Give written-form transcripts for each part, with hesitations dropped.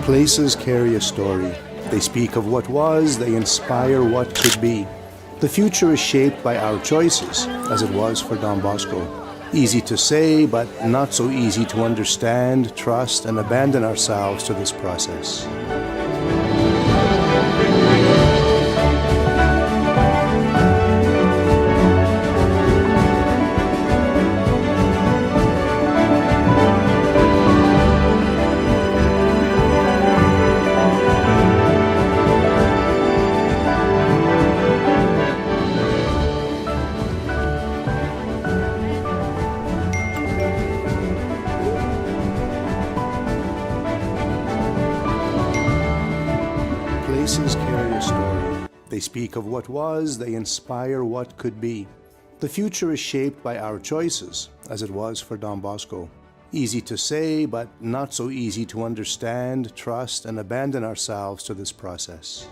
Places carry a story. They speak of what was, they inspire what could be. The future is shaped by our choices, as it was for Don Bosco. Easy to say, but not so easy to understand, trust, and abandon ourselves to this process. Places carry a story. They speak of what was, they inspire what could be. The future is shaped by our choices, as it was for Don Bosco. Easy to say, but not so easy to understand, trust, and abandon ourselves to this process.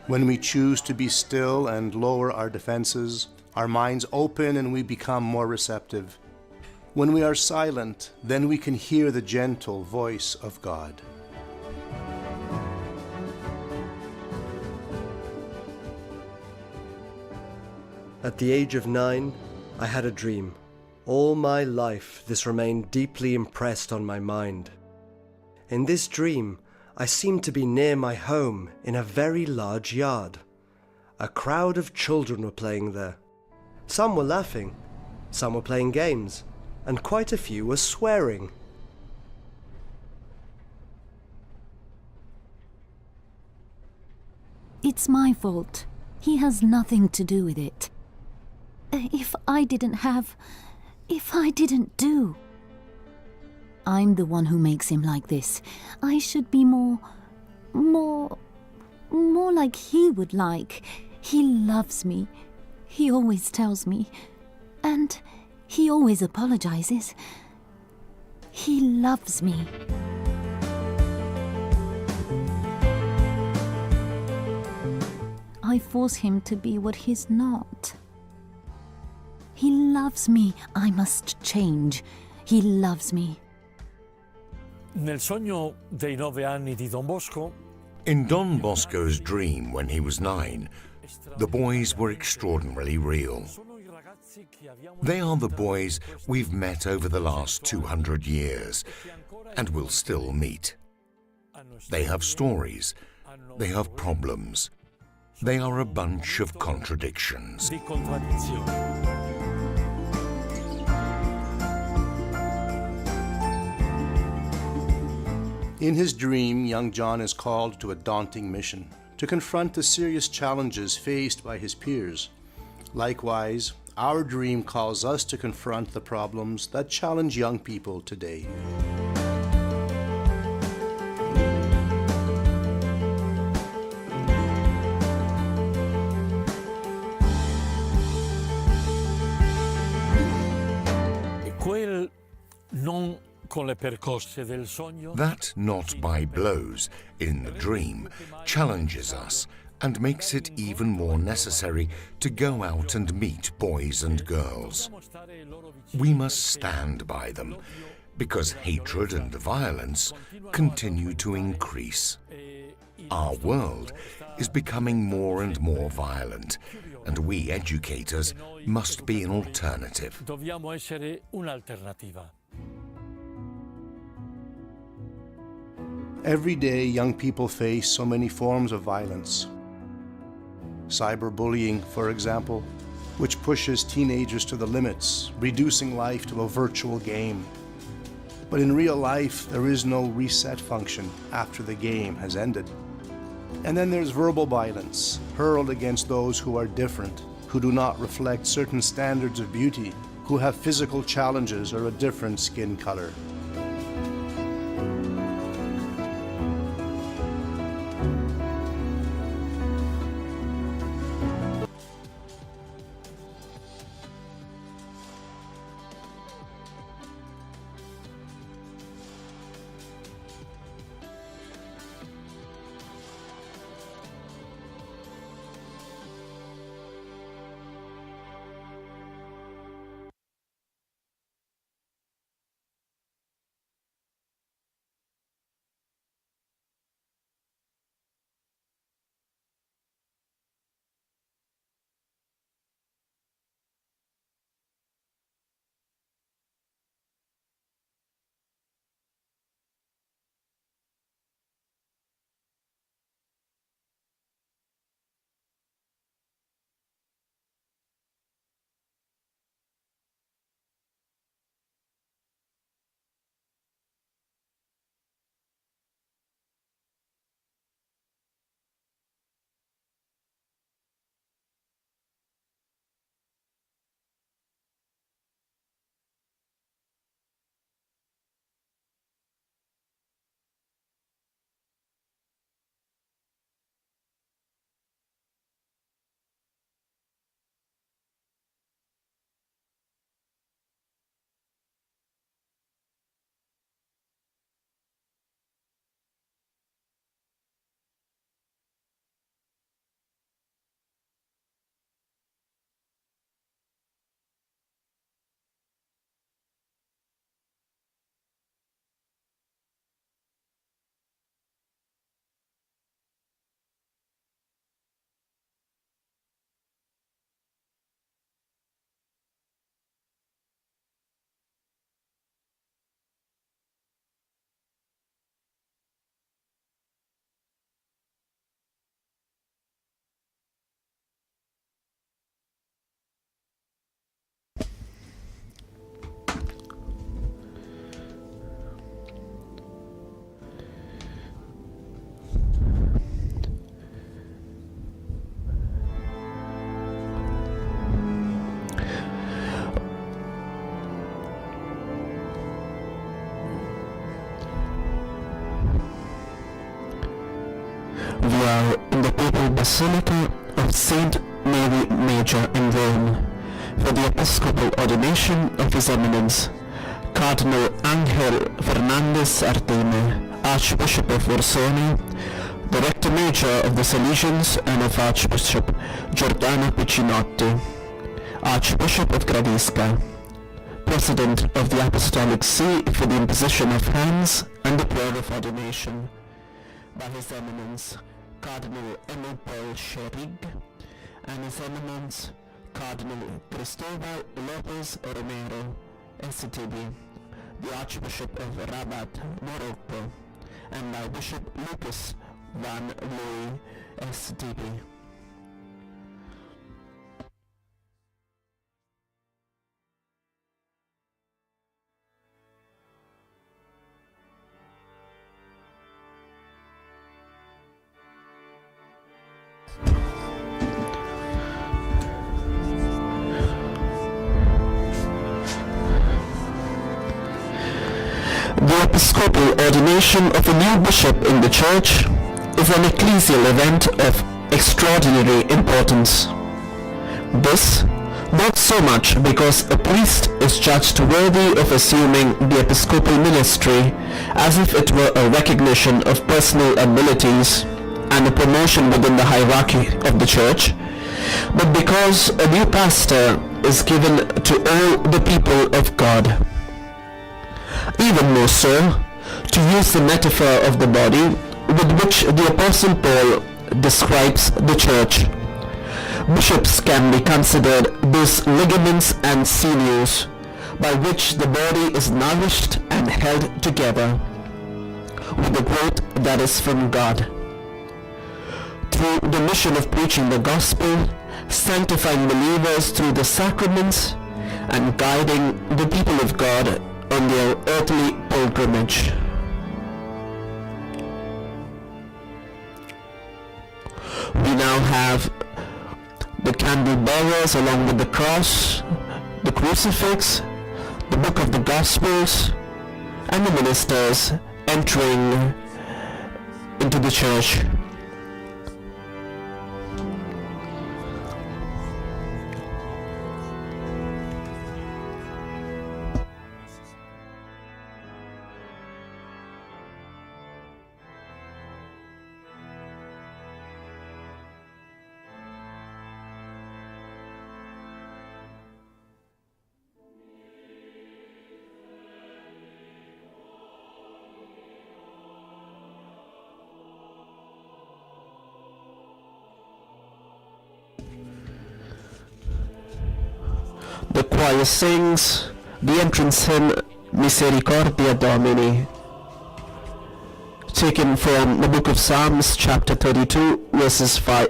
When we choose to be still and lower our defenses, our minds open and we become more receptive. When we are silent, then we can hear the gentle voice of God. At the age of 9, I had a dream. All my life, this remained deeply impressed on my mind. In this dream, I seemed to be near my home in a very large yard. A crowd of children were playing there. Some were laughing, some were playing games, and quite a few were swearing. It's my fault. He has nothing to do with it. If I didn't do. I'm the one who makes him like this. I should be more like he would like. He loves me. He always tells me. And he always apologizes. He loves me. I force him to be what he's not. He loves me. I must change. He loves me. Nel sogno dei 9 anni di Don Bosco, in Don Bosco's dream when he was 9, the boys were extraordinarily real. They are the boys we've met over the last 200 years and will still meet. They have stories, they have problems, they are a bunch of contradictions. In his dream, young John is called to a daunting mission, to confront the serious challenges faced by his peers. Likewise, Our dream calls us to confront the problems that challenge young people today. Quel non con le percosse del sogno. That not by blows in the dream challenges us and makes it even more necessary to go out and meet boys and girls. We must stand by them because hatred and violence continue to increase. Our world is becoming more and more violent, and we educators must be an alternative. Dobbiamo essere un'alternativa. Every day, young people face so many forms of violence. Cyberbullying, for example, which pushes teenagers to the limits, reducing life to a virtual game. But in real life, there is no reset function after the game has ended. And then there's verbal violence, hurled against those who are different, who do not reflect certain standards of beauty, who have physical challenges or a different skin color. We are in the Papal Basilica of Saint Mary Major in Rome for the Episcopal ordination of His Eminence, Cardinal Ángel Fernández Artime, Archbishop of Orsoni, the Rector Major of the Salesians and of Archbishop Giordano Piccinotti, Archbishop of Gradisca, President of the Apostolic See for the imposition of hands and the prayer of ordination, by His Eminence Cardinal Emil Paul Scherig and His Eminence Cardinal Cristobal Lopez Romero, SCTB, the Archbishop of Rabat, Morocco, and by Bishop Lucas van Looy, SCTB. episcopal ordination of a new bishop in the Church is an ecclesial event of extraordinary importance. This, not so much because a priest is judged worthy of assuming the episcopal ministry as if it were a recognition of personal abilities and a promotion within the hierarchy of the Church, but because a new pastor is given to all the people of God. Even more so, to use the metaphor of the body with which the Apostle Paul describes the Church, bishops can be considered those ligaments and sinews by which the body is nourished and held together with the growth that is from God. Through the mission of preaching the gospel, sanctifying believers through the sacraments, and guiding the people of God on their earthly pilgrimage. We now have the candle bearers along with the cross, the crucifix, the book of the Gospels, and the ministers entering into the church. The choir sings the entrance hymn Misericordia Domini, taken from the book of Psalms chapter 32 verses 5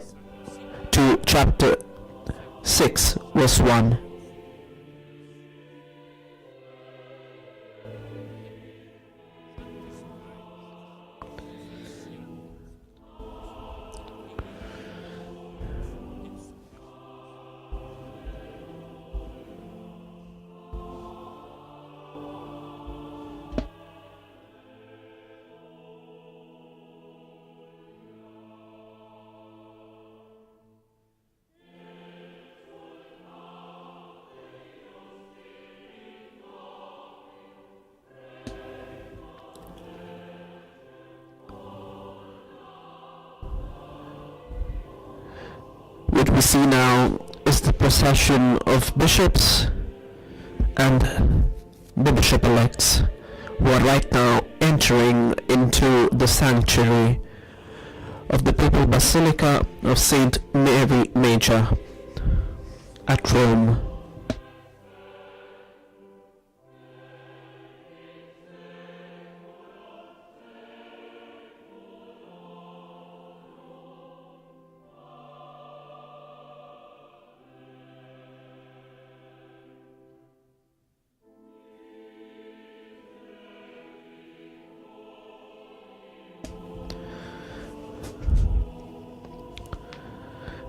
to chapter 6 verse 1. What we see now is the procession of bishops and the bishop-elects who are right now entering into the sanctuary of the Papal Basilica of St. Mary Major at Rome.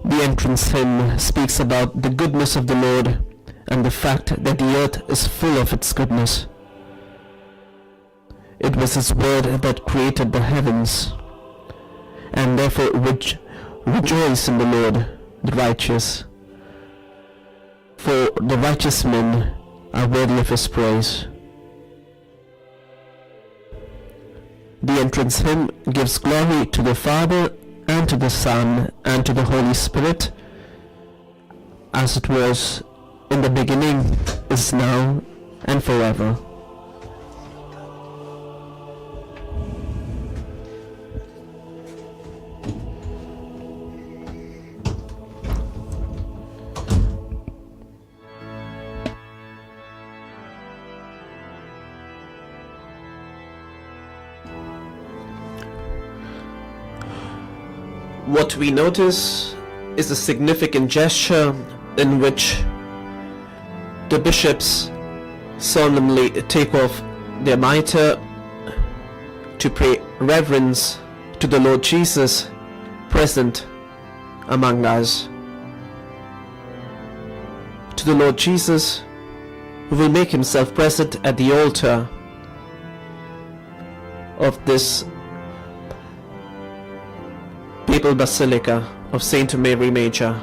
The entrance hymn speaks about the goodness of the Lord and the fact that the earth is full of its goodness. It was His word that created the heavens, and therefore rejoice in the Lord, the righteous, for the righteous men are worthy of His praise. The entrance hymn gives glory to the Father, and to the Son, and to the Holy Spirit, as it was in the beginning, is now, and forever. What we notice is a significant gesture in which the bishops solemnly take off their mitre to pay reverence to the Lord Jesus present among us. To the Lord Jesus, who will make Himself present at the altar of this Papal Basilica of Saint Mary Major.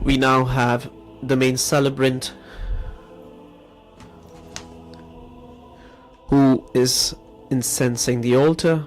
We now have the main celebrant, who is incensing the altar.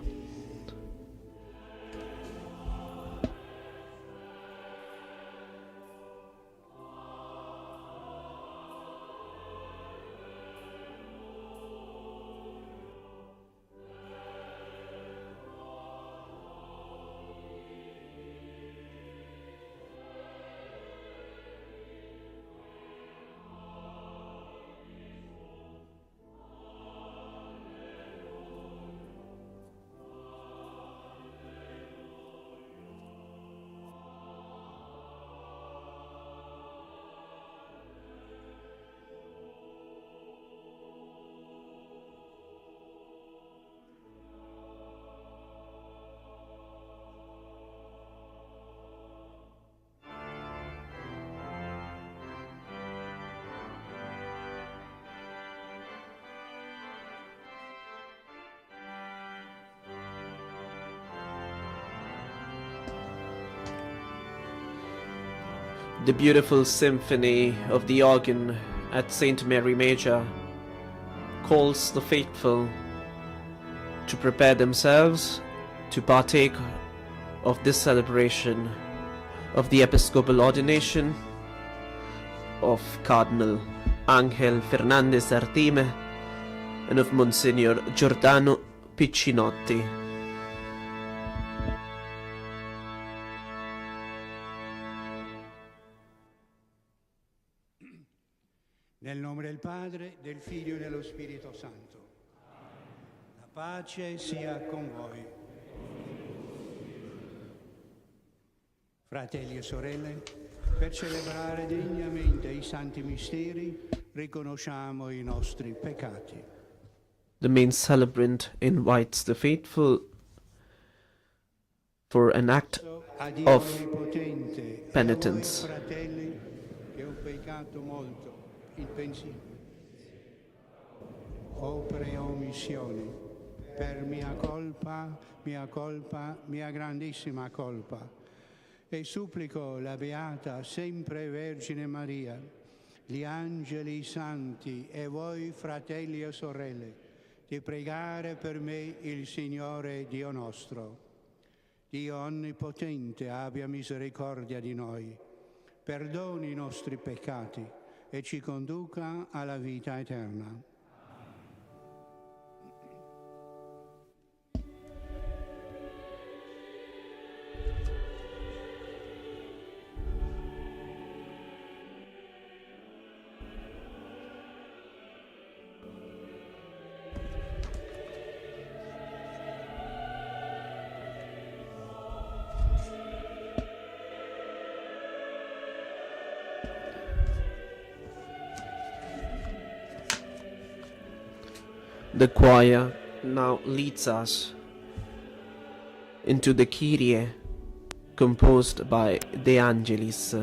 The beautiful symphony of the organ at St. Mary Major calls the faithful to prepare themselves to partake of this celebration of the Episcopal ordination of Cardinal Ángel Fernández Artime and of Monsignor Giordano Piccinotti. Nel nome del Padre, del Figlio e dello Spirito Santo. La pace sia con voi. Fratelli e sorelle, per celebrare degnamente i santi misteri, riconosciamo i nostri peccati. The main celebrant invites the faithful for an act of penitence. Fratelli, che ho peccato molto. Il pensiero, opere e omissioni, per mia colpa, mia grandissima colpa. E supplico la Beata sempre Vergine Maria, gli angeli, i santi e voi fratelli e sorelle, di pregare per me il Signore Dio nostro. Dio Onnipotente abbia misericordia di noi, perdoni i nostri peccati e ci conduca alla vita eterna. The choir now leads us into the Kyrie composed by De Angelis.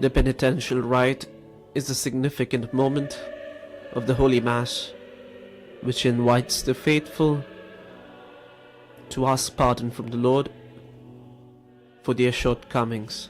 The penitential rite is a significant moment of the Holy Mass, which invites the faithful to ask pardon from the Lord for their shortcomings.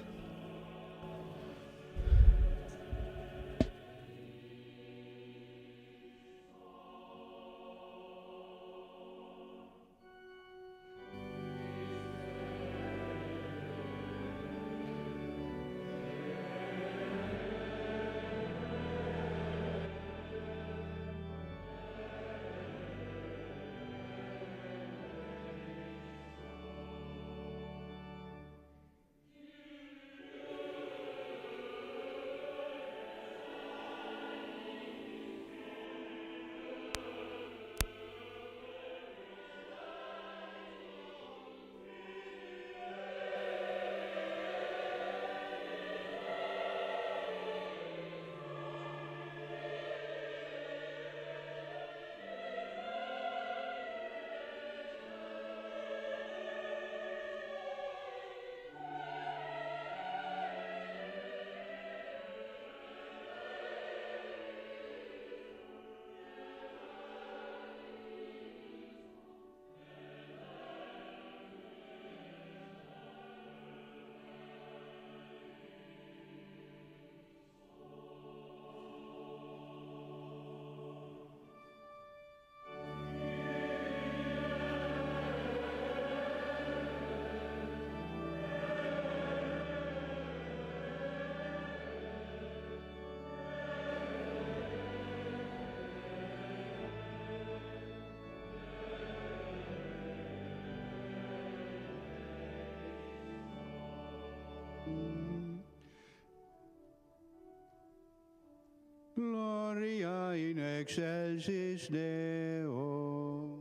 Gloria in excelsis Deo.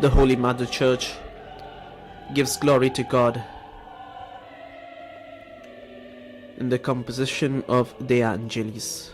The Holy Mother Church gives glory to God in the composition of De Angelis.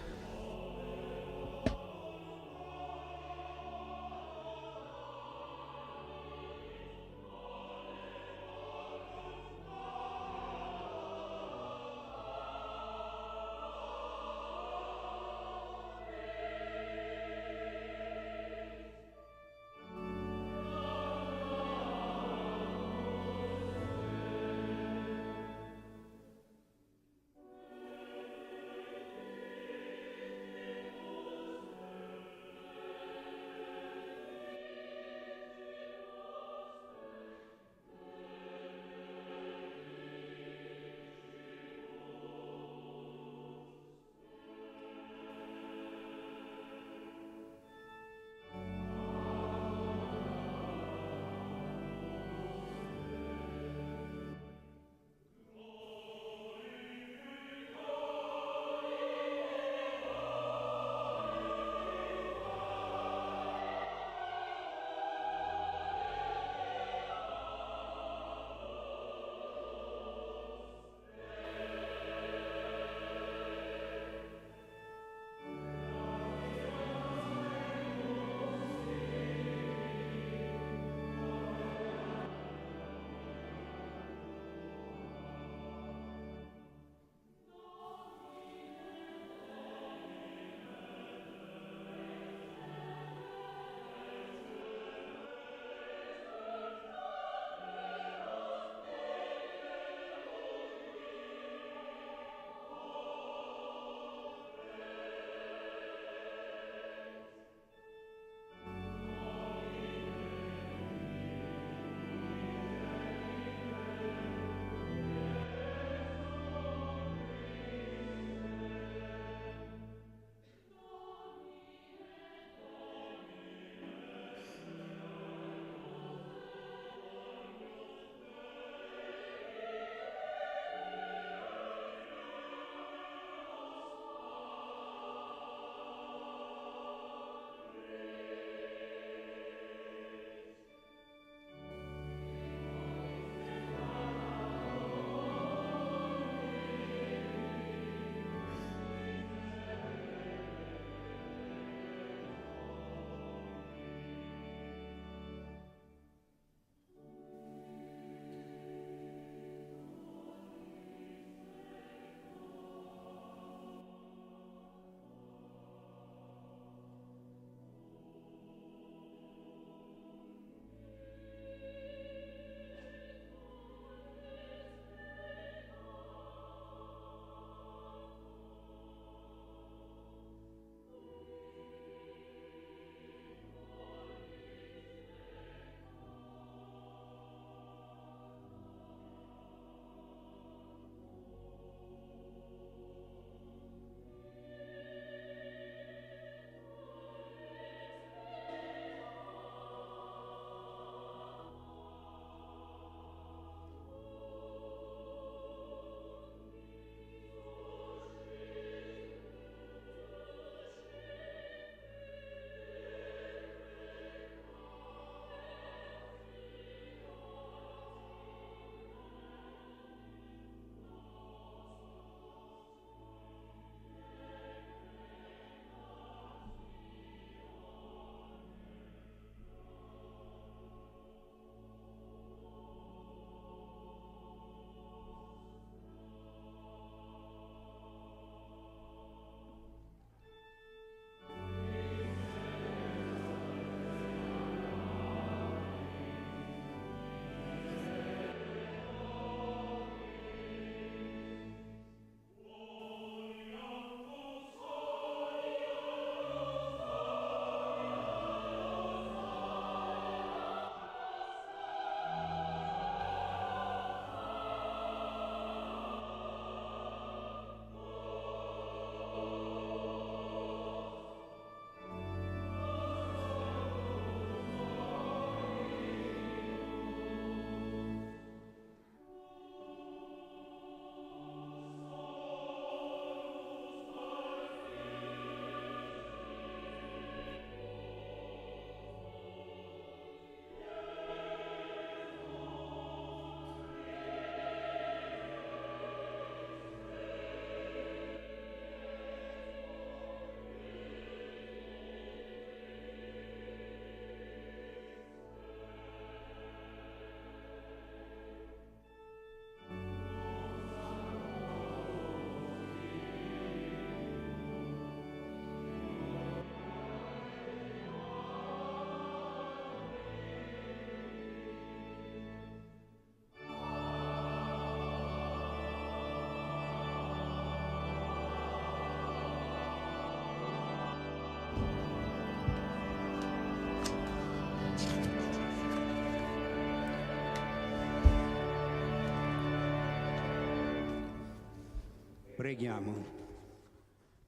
Preghiamo.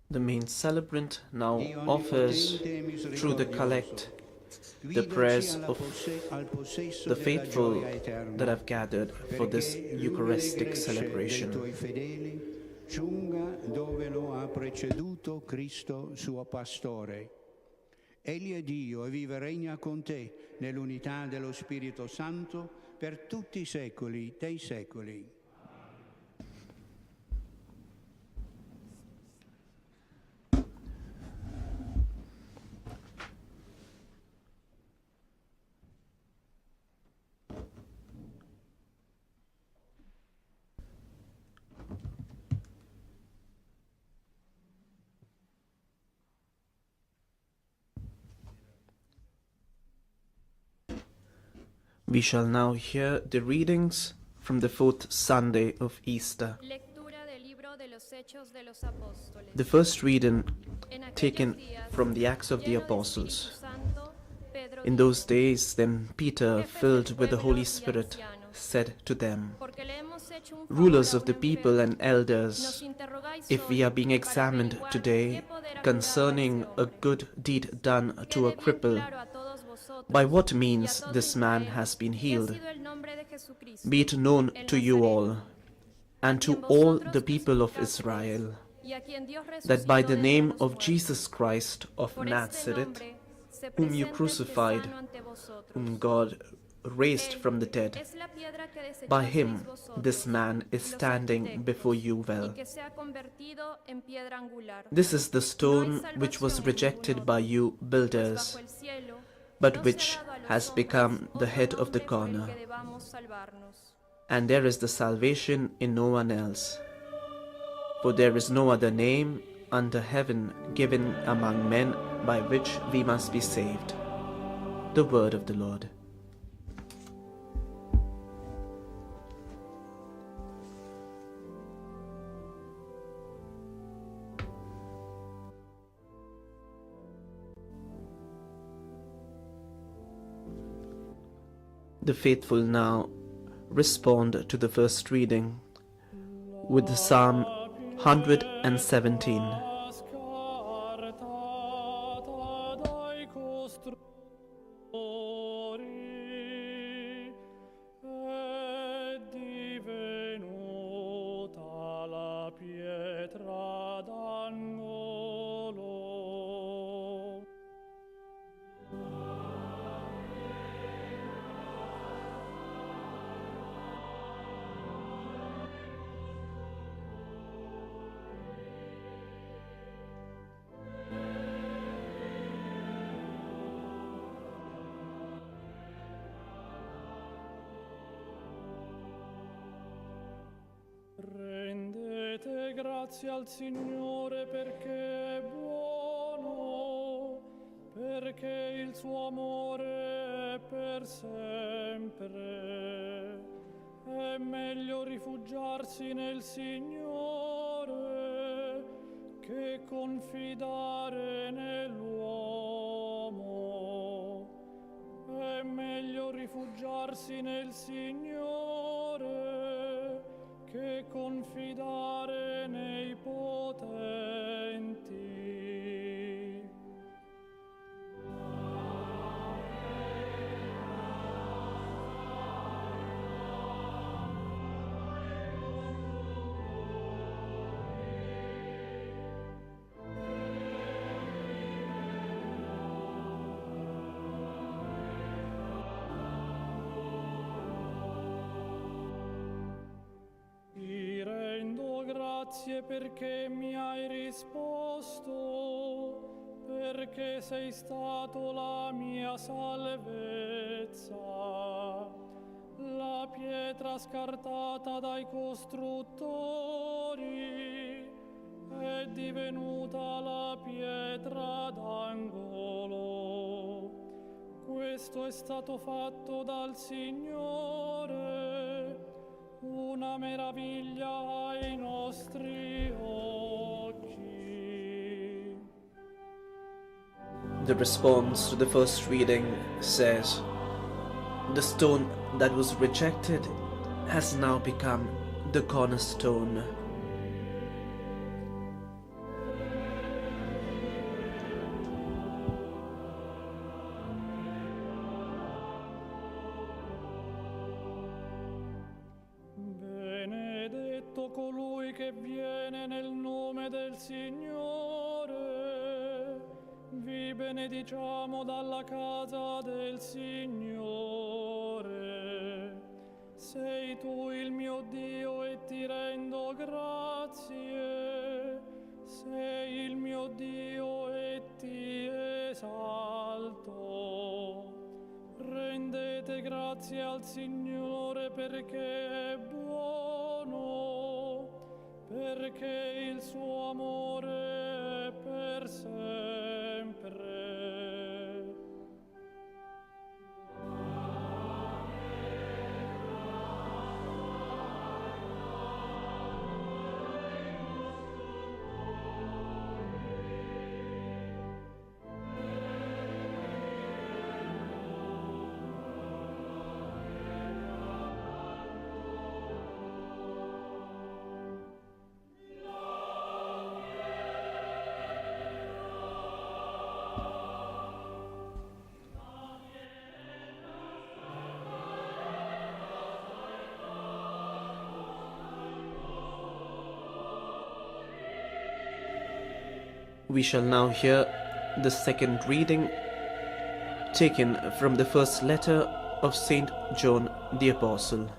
The main celebrant now offers, through the collect, the prayers of the faithful that have gathered for this Eucharistic celebration. Giunga dove lo ha preceduto Cristo suo pastore. Egli è Dio e vive e regna con te nell'unità dello Spirito Santo per tutti i secoli dei secoli. We shall now hear the readings from the fourth Sunday of Easter. The first reading taken from the Acts of the Apostles. In those days, then Peter, filled with the Holy Spirit, said to them, "Rulers of the people and elders, if we are being examined today concerning a good deed done to a cripple, by what means this man has been healed, be it known to you all, and to all the people of Israel, that by the name of Jesus Christ of Nazareth, whom you crucified, whom God raised from the dead, by him this man is standing before you well. This is the stone which was rejected by you builders, but which has become the head of the corner. And there is the salvation in no one else. For there is no other name under heaven given among men by which we must be saved." The word of the Lord. The faithful now respond to the first reading with Psalm 117. Rendete grazie al Signore perché è buono, perché il suo amore è per sempre. È meglio rifugiarsi nel Signore che confidare nell'uomo. È meglio rifugiarsi nel Signore che confidare nei potenti. Grazie perché mi hai risposto, perché sei stato la mia salvezza. La pietra scartata dai costruttori è divenuta la pietra d'angolo. Questo è stato fatto dal Signore, una meraviglia ai nostri occhi. The response to the first reading says, "The stone that was rejected has now become the cornerstone." nome del Signore, vi benediciamo dalla casa del Signore. Sei tu il mio Dio e ti rendo grazie. Sei il mio Dio e ti esalto. Rendete grazie al Signore perché è buono, perché il suo amore è per sempre. We shall now hear the second reading taken from the first letter of Saint John the Apostle.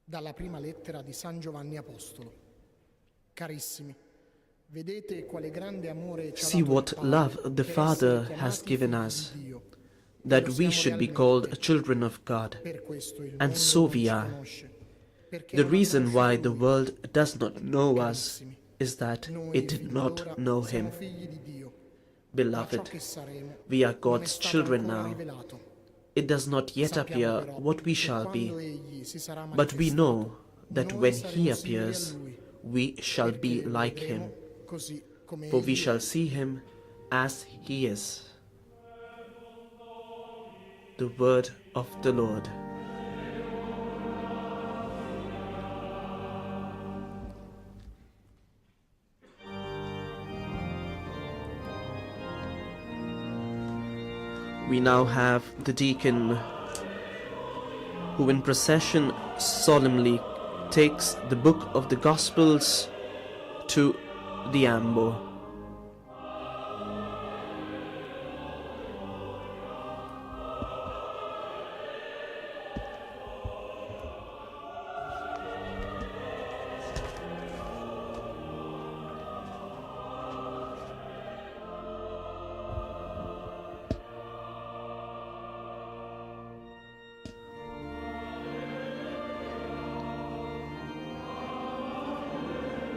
Dalla prima lettera di San Giovanni Apostolo. Carissimi, vedete quale grande amore ci ha See dato what il Padre love the per Father essere has chiamati given figli us, di Dio. that Lo we siamo should be realmente. called children of God. Per questo il And mondo so non we ci are. conosce, perché The non ha reason why conosciuto the Lui. world does not know us Carissimi, is that noi it did figli not d'ora know siamo Him. figli di Dio, ma ciò Beloved, che saremo we are non è God's stato children ancora now. rivelato. It does not yet Sappiamo appear però what we che shall quando be, Egli si sarà but we know manifestato, that noi when saremo He simili a appears, Lui, we shall be perché like vedremo Him, così come for we Egli è. shall see Him as He is. The word of the Lord. We now have the deacon who in procession solemnly takes the book of the Gospels to the ambo.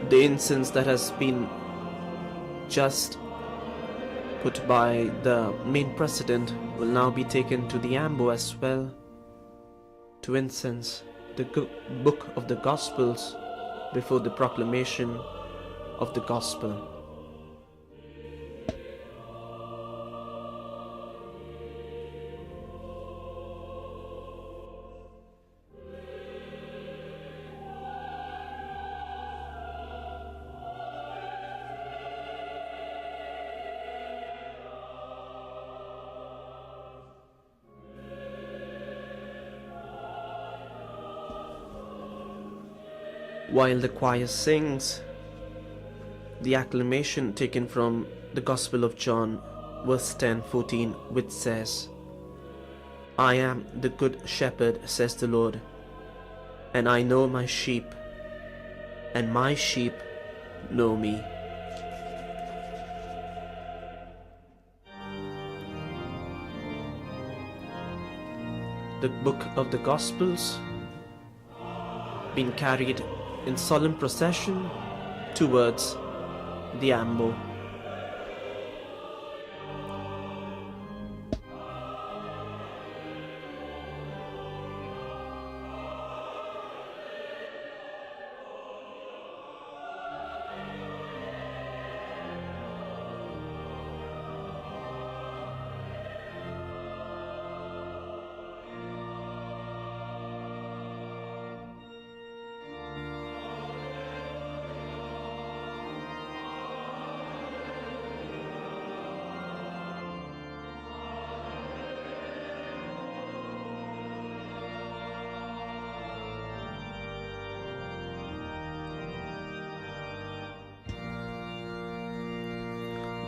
The incense that has been just put by the main president will now be taken to the ambo as well to incense the book of the Gospels before the proclamation of the Gospel. While the choir sings, the acclamation taken from the Gospel of John, verse 10-14, which says, I am the good shepherd, says the Lord, and I know my sheep, and my sheep know me. The book of the Gospels being carried in solemn procession towards the ambo.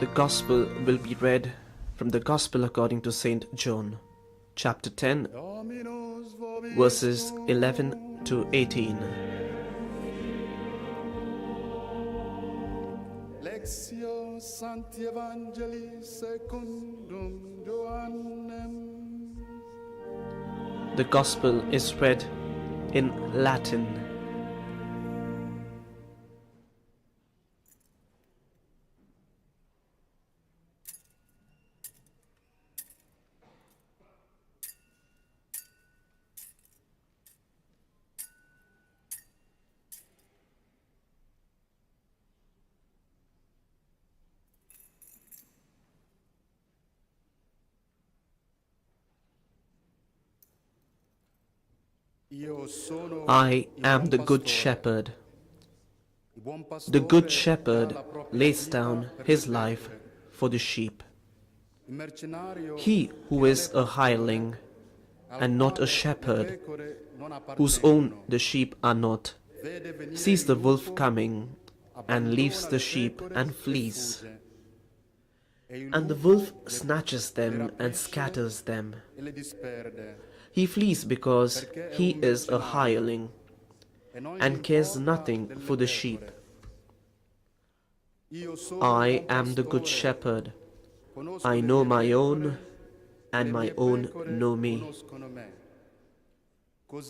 The Gospel will be read from the Gospel according to St. John, chapter 10, verses 11 to 18. Lectio Sancti Evangelii secundum Johannem. The Gospel is read in Latin. I am the Good Shepherd. The Good Shepherd lays down his life for the sheep. He who is a hireling and not a shepherd, whose own the sheep are not, sees the wolf coming and leaves the sheep and flees. And the wolf snatches them and scatters them. He flees because he is a hireling and cares nothing for the sheep. I am the Good Shepherd. I know my own, and my own know me.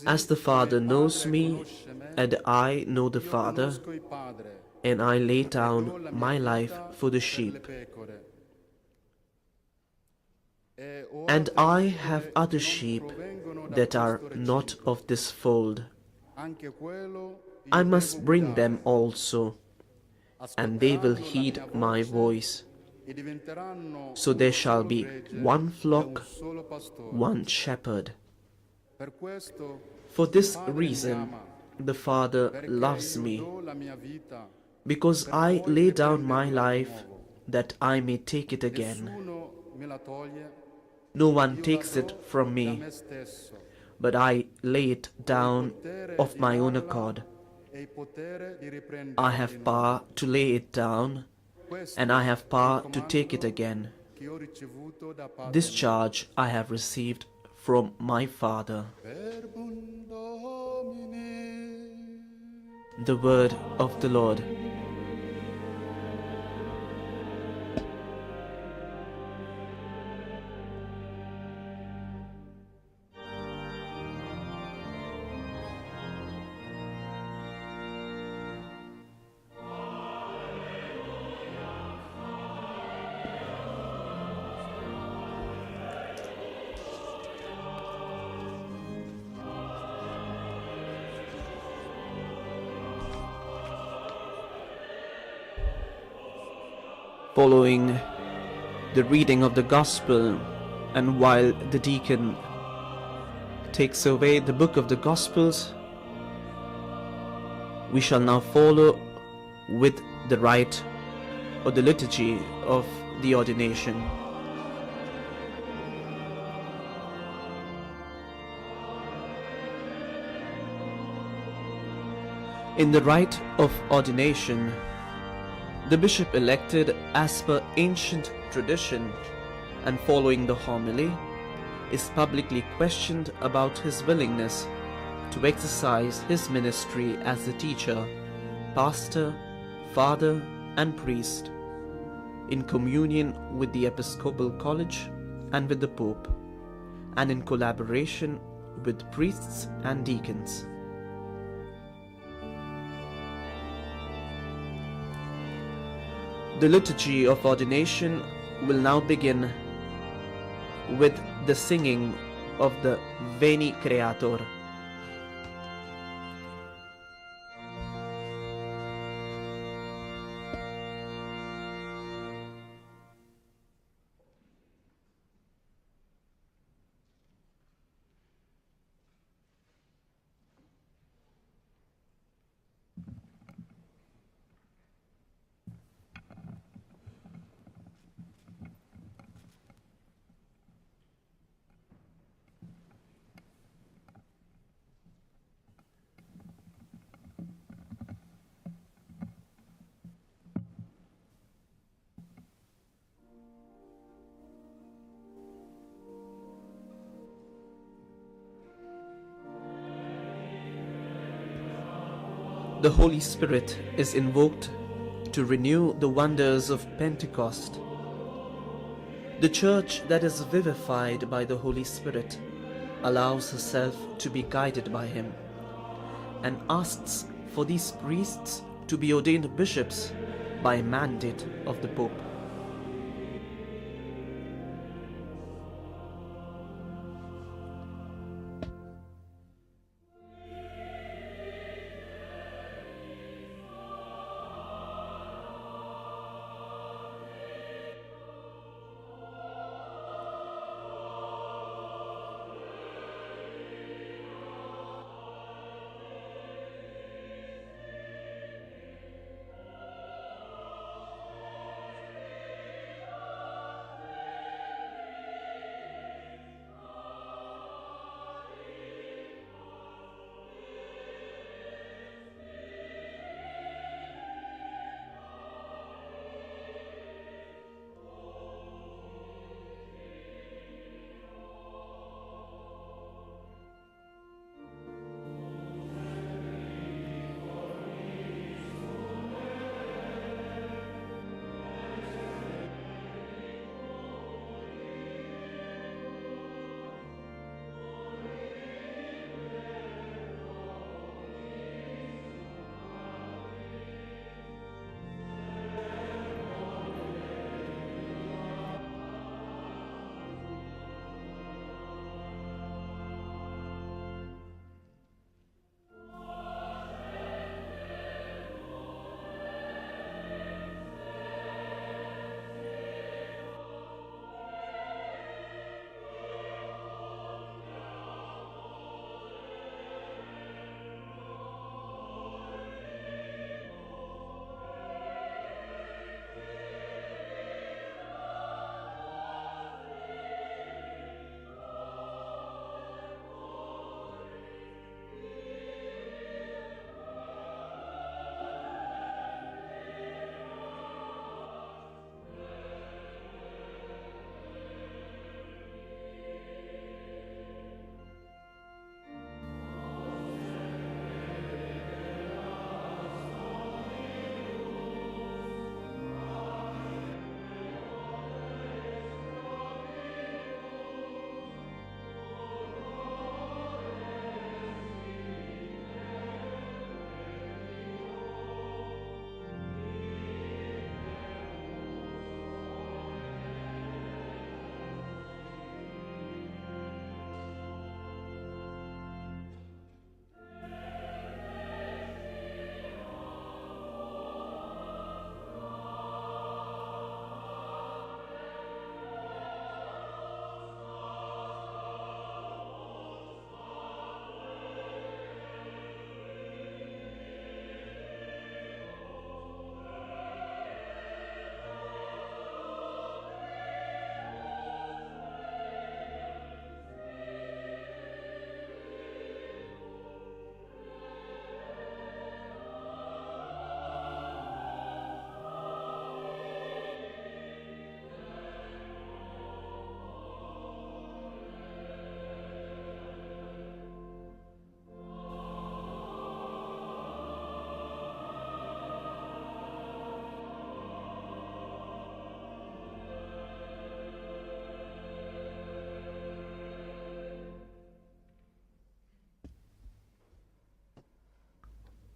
As the Father knows me, and I know the Father, and I lay down my life for the sheep. And I have other sheep that are not of this fold. I must bring them also, and they will heed my voice. So there shall be one flock, one shepherd. For this reason the Father loves me, because I lay down my life that I may take it again. No one takes it from me, but I lay it down of my own accord. I have power to lay it down, and I have power to take it again. This charge I have received from my Father. The word of the Lord. Following the reading of the Gospel, and while the deacon takes away the book of the Gospels, we shall now follow with the rite or the liturgy of the ordination. In the rite of ordination, the bishop elected as per ancient tradition and following the homily is publicly questioned about his willingness to exercise his ministry as a teacher, pastor, father and priest in communion with the Episcopal College and with the Pope, and in collaboration with priests and deacons. The liturgy of ordination will now begin with the singing of the Veni Creator. the Holy Spirit is invoked to renew the wonders of Pentecost. The Church that is vivified by the Holy Spirit allows herself to be guided by Him and asks for these priests to be ordained bishops by mandate of the Pope.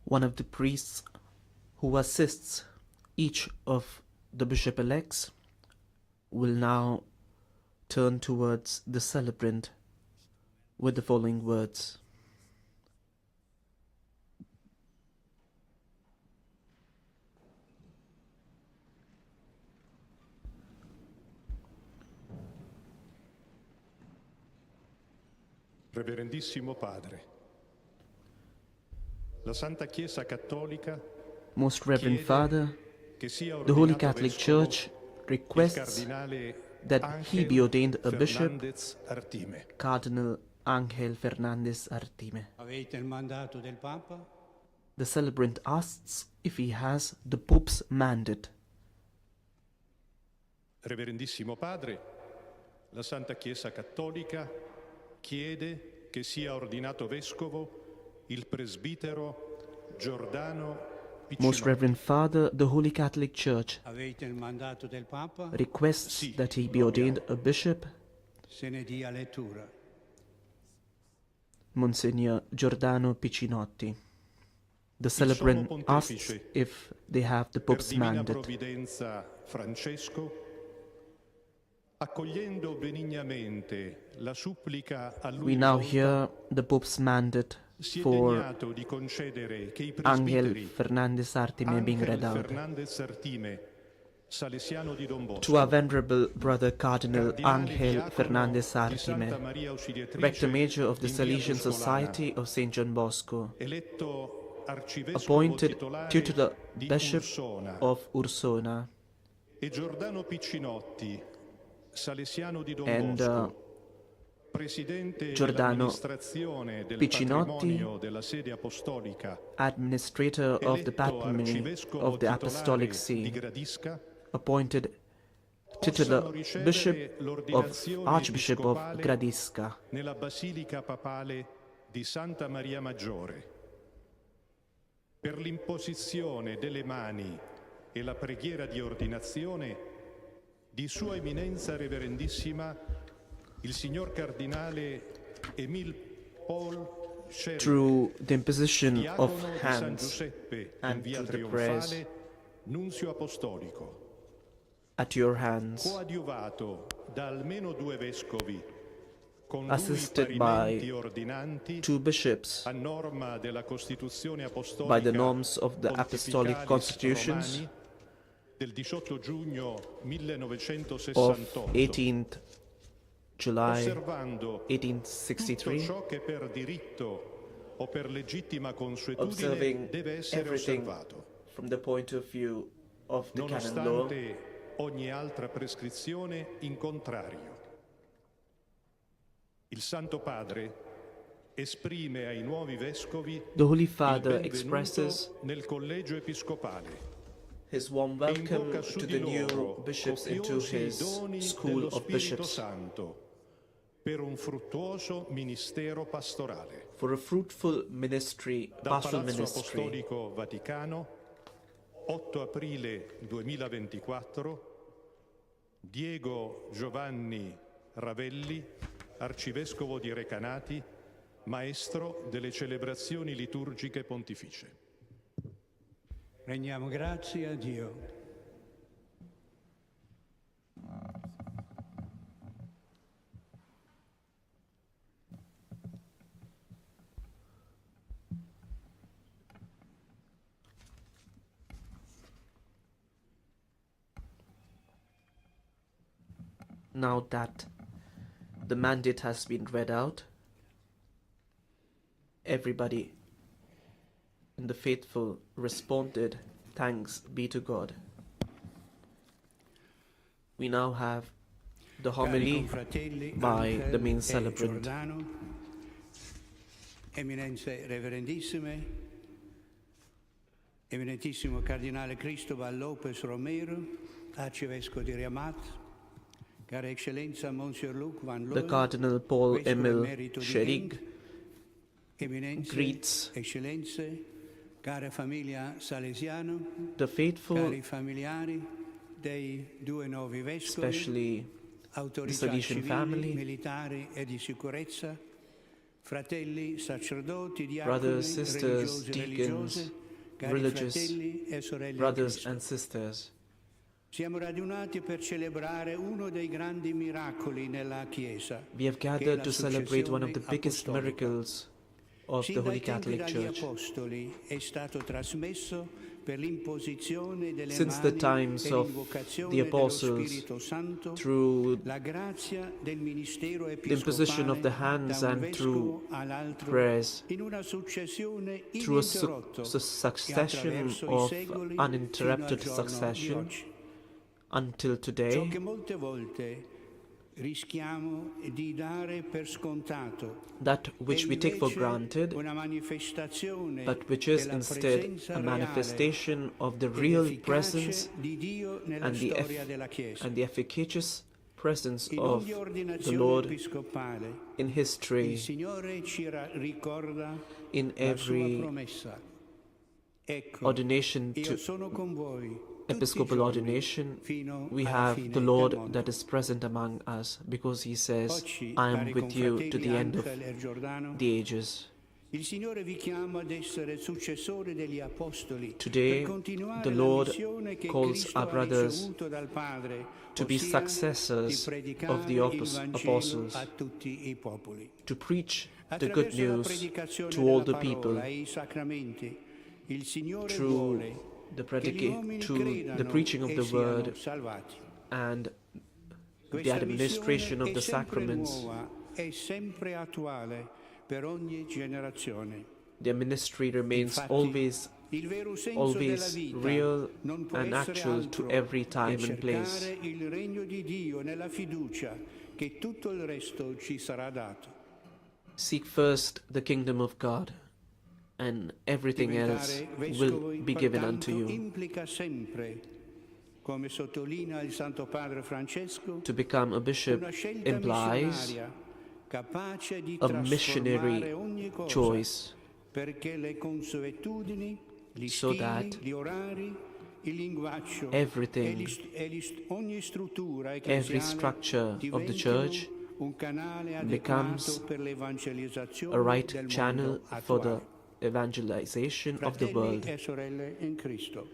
One of the priests who assists each of the bishop-elects will now turn towards the celebrant with the following words. Reverendissimo Padre, la Santa Chiesa Cattolica, Most Reverend Father, the Holy Catholic Church requests that he be ordained a bishop, Cardinal Ángel Fernández Artime. Avete il mandato del Papa? The celebrant asks if he has the Pope's mandate. Reverendissimo Padre, la Santa Chiesa Cattolica chiede che sia ordinato vescovo il presbitero Giordano Most Piccinotti. Reverend Father, the Holy Catholic Church Avete il mandato del Papa? requests that he be ordained a bishop. Se ne dia lettura. Monsignor Giordano Piccinotti. The celebrant asks if they have the Per Pope's divina mandate. provvidenza Francesco, accogliendo benignamente la supplica a lui We now rivolta, hear the Pope's mandate si è for degnato di concedere che i Ángel presbiteri Fernández Artime being Ángel read out. Fernández Artime, salesiano di Don To Bosco, our venerable brother Cardinal Cardinale Ángel diacono Fernández di Santa Artime, Maria Ausiliatrice Rector Major of the in via Salesian Tuscolana, Society of St. John Bosco, eletto arcivescovo appointed titolare tutor di Bishop Ursona, of Ursona, e Giordano Piccinotti, salesiano di Don and Bosco, presidente Giordano dell'amministrazione del Piccinotti, patrimonio della sede apostolica, administrator of the eletto patrimony arcivescovo of the titolare Apostolic di See, Gradisca, appointed possano titular ricevere Bishop of l'ordinazione Archbishop of episcopale Gradisca, nella Basilica Papale di Santa Maria Maggiore, per l'imposizione delle mani e la preghiera di ordinazione di Sua Eminenza Reverendissima il Signor Cardinale Émile Paul Chéry, through the imposition of diacono di San hands Giuseppe in and via through the prayers Trionfale, nunzio apostolico, at your hands, coadiuvato da almeno 2 vescovi, con lui assisted parimenti by ordinanti, 2 bishops, a norma della Costituzione Apostolica by the norms of the Apostolic Pontificalis Constitutions Romani del 18 giugno of 1968, 18th July osservando tutto 1863, ciò che per diritto o per legittima consuetudine observing deve essere everything osservato, from the point of view of the canon law, nonostante ogni altra prescrizione in contrario. Il Santo Padre esprime ai nuovi vescovi the Holy il Father benvenuto expresses nel collegio episcopale his warm e welcome invoca su to di the new loro bishops into copiosi his doni school dello of Spirito bishops Santo per un fruttuoso ministero pastorale. for a fruitful ministry, Dal pastoral Palazzo ministry. Apostolico Vaticano, 8 aprile 2024, Diego Giovanni Ravelli, arcivescovo di Recanati, maestro delle celebrazioni liturgiche pontificie. Rendiamo grazie a Dio. Now that the mandate has been read out, everybody and the faithful responded, "Thanks be to God." We now have the homily by the main celebrant. Giordano, Eminenze Reverendissime, Eminentissimo Cardinale Cristobal Lopez Romero, Arcivescovo di Riamat, Cara Eccellenza Monsieur Luc Van The Loon, Cardinal Paul Vescovo Emil Emerito di Scherig Genk, Eminenze, greets Eccellenze, cara famiglia salesiano, the faithful, cari familiari dei 2 nuovi vescovi, especially the autorità Salesian civili, family, militari e di sicurezza, fratelli, sacerdoti, diaconi, brothers, sisters, religiosi, deacons, religiose, cari religious fratelli e sorelle in brothers Cristo. and sisters. Siamo radunati per celebrare uno dei grandi miracoli nella Chiesa. We have che è gathered la to celebrate one of the successione biggest apostolica. miracles of Sin the dai Holy tempi Catholic dagli Church. Apostoli è stato trasmesso per l'imposizione delle Since the mani times e of l'invocazione the dello Apostles, Spirito Santo, through la grazia del ministero the imposition of the episcopale hands da un and through vescovo all'altro prayers, in una successione through a ininterrotta succession attraverso i of secoli fino uninterrupted al giorno di succession oggi. until Ciò today, che molte volte rischiamo di dare per scontato, that which è we take for invece granted, una manifestazione but which is della instead presenza a reale manifestation of the ed real efficace presence di Dio nella and storia della Chiesa. the efficacious presence In of ogni the ordinazione Lord episcopale, in il history, Signore ci ricorda in la sua every promessa. ordination io to sono con voi tutti i episcopal giorni ordination, fino we alla have fine the del Lord mondo. that is present among us, because he says, Oggi, I am cari with you to confratelli the end of Ángel e Giordano, the ages. il Signore vi chiama ad essere successori degli apostoli Today, per continuare the la Lord missione che calls Cristo our ha brothers ricevuto dal Padre, to be ossia successors di predicare of the il Vangelo apostles, a tutti i popoli. to preach the good Attraverso la news predicazione to all della the people, parola e i sacramenti, il Signore through vuole the, che gli uomini through the credano preaching of e the siano word salvati. and the Questa administration missione of the è sempre sacraments. nuova, è sempre attuale per ogni generazione. Their ministry remains Infatti, il vero senso della vita real non può and essere actual altro to every time che and place. cercare il regno di Dio nella fiducia che tutto il resto ci sarà dato. Seek first the kingdom of God, and everything else will be given unto you. Implica sempre, come sottolinea il Santo Padre Francesco, To become a bishop una scelta implies missionaria capace di a trasformare missionary ogni cosa, choice, perché le consuetudini, gli so stili, that gli orari, il linguaggio everything, ogni struttura every ecclesiale structure of the diventino church un canale becomes adeguato per l'evangelizzazione a right del channel mondo for the attuale. evangelization of the Fratelli world. e sorelle in Cristo,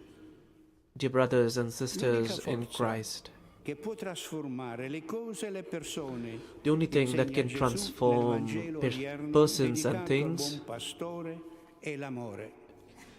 Dear brothers and sisters l'unica in forza Christ, che può trasformare le cose e le persone, the only thing that insegna can Gesù transform nel Vangelo odierno, persons and dedicato al things buon pastore, è l'amore.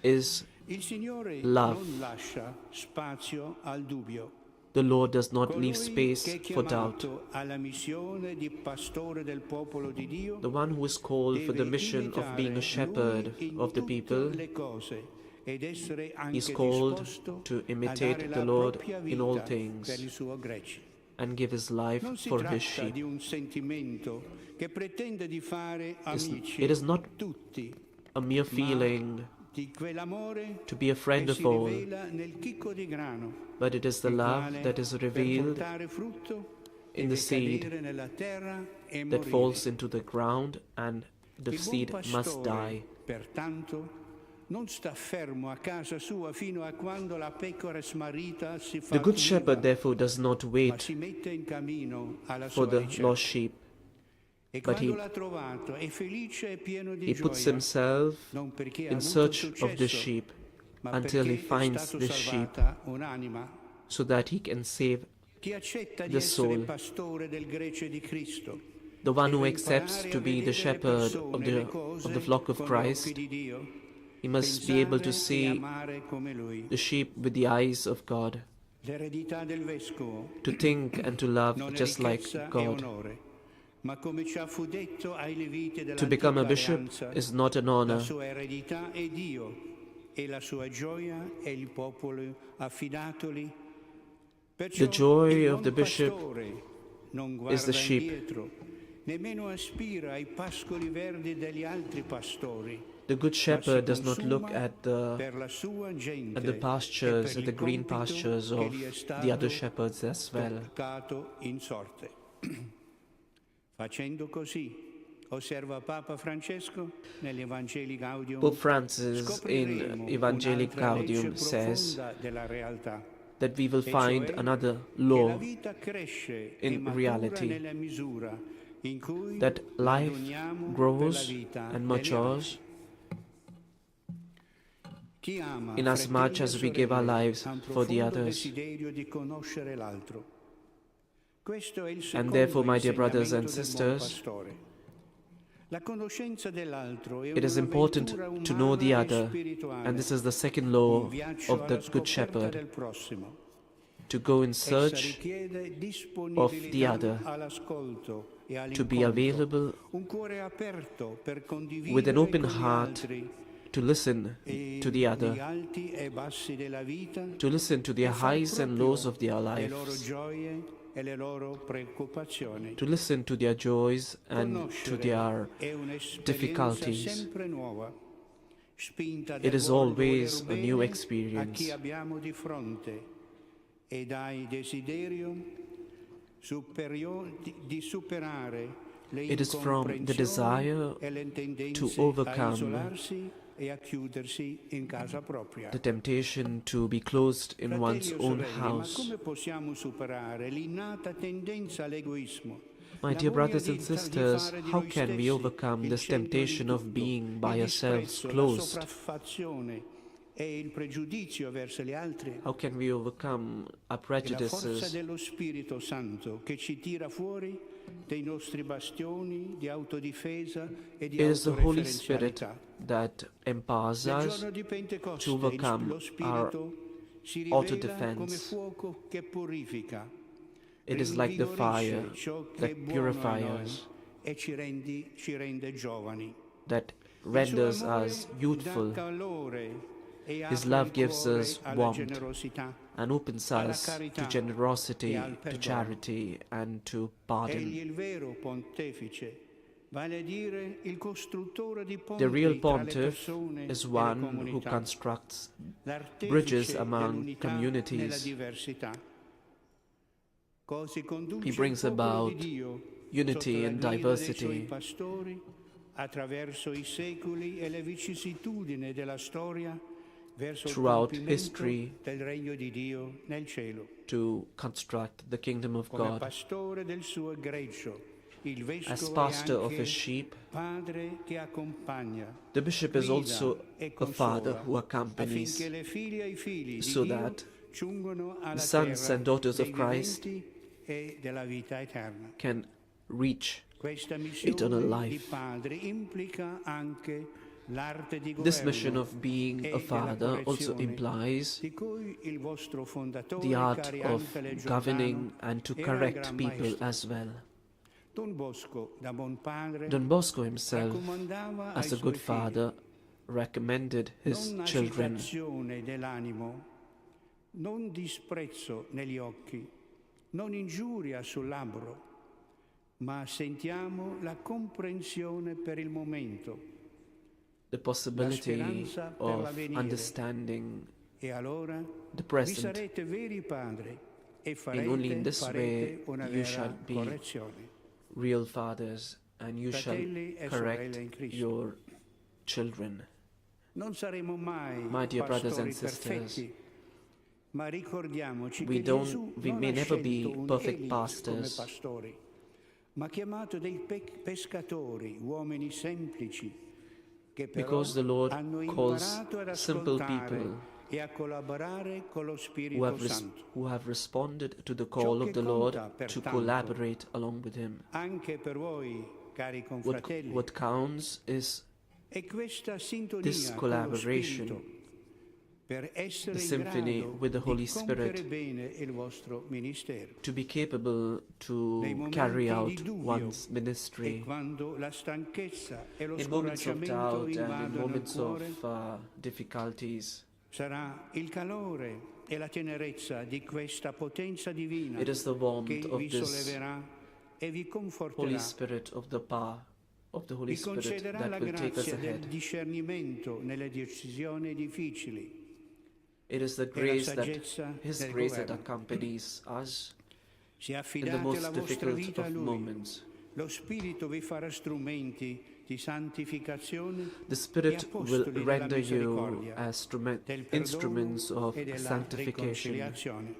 is Il Signore love. non lascia spazio al dubbio. The Lord does not leave Colui space che è for doubt. chiamato alla missione di pastore del popolo di Dio The one who is called for the deve mission of being a imitare shepherd Lui in of the tutte people le cose ed essere anche is called disposto to a imitate dare the la Lord propria in vita all per things il suo gregge. and give his life Non si for his tratta sheep. di un sentimento che pretende di fare amici It is not tutti, a mere feeling di quell'amore to be a friend che of si all, rivela nel chicco di grano, but it is the il love quale, that is per revealed portare frutto, in the deve seed cadere nella terra e that morire. falls into the ground, and the Il buon seed must pastore, die. pertanto, non sta fermo a casa sua fino a quando la pecora smarrita si fa The good viva, shepherd therefore does not ma wait si mette in cammino alla for sua the ricerca. lost sheep, E but quando l'ha trovato è felice e pieno di he puts gioia, himself non perché ha in avuto search of the successo, sheep ma until he perché è finds stato the sheep, salvata un'anima. so that he can save Chi accetta di the essere soul. pastore del gregge di Cristo The one who deve accepts imparare to a be the vedere le shepherd persone, le cose of the flock of con gli occhi Christ, di Dio, he must be able to pensare e see amare come Lui. the sheep with the eyes of God, L'eredità del vescovo to think and to love non è just like ricchezza e God. onore, ma come ci fu detto ai Leviti To become a dell'antica bishop alleanza, is not an la honor. sua eredità è Dio e la sua gioia è il popolo affidatoli. Perciò The joy il of the buon bishop pastore non is the guarda sheep. indietro, nemmeno aspira ai pascoli verdi degli altri pastori. The good shepherd does not look consuma at the per la sua gente pastures, e per at the il green compito pastures che of gli è stato the other shepherds as well. toccato in sorte. Facendo così, osserva Papa Francesco nell'Evangelii Gaudium, Pope Francis scopriremo in Evangelii un'altra legge Gaudium says profonda della realtà, that we will e find cioè another che la law vita cresce e in matura reality, nella misura in cui that la life doniamo per la grows vita and degli matures altri. Chi ama, in as much fratelli e as we give our sorelle, lives ha un for the profondo others. desiderio di conoscere l'altro. Questo è il And secondo therefore, my dear brothers and insegnamento del buon sisters, pastore. La conoscenza dell'altro è it is important un'avventura to know the umana e other, spirituale, and this is the second law un viaggio of the alla Good scoperta Shepherd, del prossimo. to go in Essa search richiede of the disponibilità other, all'ascolto e to be all'incontro, available un cuore aperto per condividere with an open con gli heart altri to listen e to the gli other, alti e bassi della vita, to listen to the e far highs and proprio lows of their le loro lives, gioie e le loro preoccupazioni. to listen to their joys and to Conoscere their è un'esperienza difficulties. sempre nuova, spinta It dal is vuol always voler a new bene a experience. chi abbiamo di fronte e dai desiderio di superare le It is from the incomprensioni desire e le to tendenze a overcome isolarsi the temptation to be closed in one's own house. come possiamo superare l'innata tendenza all'egoismo? My dear brothers and sisters, how can we overcome this temptation of being by ourselves closed? How can we overcome our prejudices? dello Spirito Santo che ci tira fuori dei nostri bastioni di autodifesa e di It is the Holy Spirit autoreferenzialità. that empowers us to overcome our autodefense. fuoco che purifica. It is like the fire that purifies, e ci rende giovani. that renders us youthful. His love gives us warmth and opens us to generosity, to charity, and to pardon. The real pontiff is one who constructs bridges among communities. He brings about unity in diversity. Attraverso i secoli e le vicissitudini della storia, throughout history del regno di Dio nel cielo. To construct the kingdom of Come God. pastore del suo greggio, il vescovo As pastor è of anche his sheep, padre che accompagna, the bishop is also e a consola, father who accompanies, affinché le figlie e i figli di so Dio that giungano alla the sons terra and daughters of dei Christ viventi e della vita eterna. can reach Questa missione eternal di life. padre implica anche l'arte di This governo mission of being e a della father also correzione, implies di cui il vostro fondatore, the art cari of Ángel e Giordano, governing and to era un correct gran people maestro. as well. Don Bosco, da buon padre, Don Bosco himself, raccomandava as ai a good suoi figli, father, recommended his non children agitazione dell'animo, non disprezzo negli occhi, non ingiuria sul labbro, ma sentiamo la comprensione per il momento, the possibility speranza per of l'avvenire. understanding e allora the vi present. sarete veri padri e And only in this way farete una you vera shall be correzione. real fathers, and you shall Fratelli e correct sorelle in Cristo. your children. Non saremo mai My dear brothers pastori and sisters, perfetti, ma ricordiamoci we che Gesù we non may ha never be scelto un perfect elite pastors, come pastori, ma ha chiamato dei pescatori, uomini semplici, che però because the Lord hanno calls imparato ad simple ascoltare people e a collaborare con lo who Spirito have, Santo. who have responded to the call of che the Lord conta, to pertanto, collaborate along with Him. Anche per voi, cari What, confratelli, what counts is è questa sintonia this con lo collaboration, Spirito per essere the in symphony grado with the Holy di compiere Spirit, bene il vostro ministero. to be capable to Nei momenti carry di out dubbio one's e ministry. quando la stanchezza e lo In moments of scoraggiamento doubt and in invadono il moments cuore, of difficulties, sarà il calore e la tenerezza di questa potenza divina it is the che warmth of vi this solleverà e vi Holy conforterà. Spirit, of the power of the Holy Vi Spirit concederà la that will take us grazia del ahead. discernimento nelle decisioni difficili. It is the e la grace that saggezza His del grace that governo. accompanies us Se in the affidate most la vostra difficult vita a of Lui, moments. lo Spirito vi farà strumenti di santificazione The e Spirit will apostoli della render you misericordia, as del perdono instruments of e della sanctification, riconciliazione.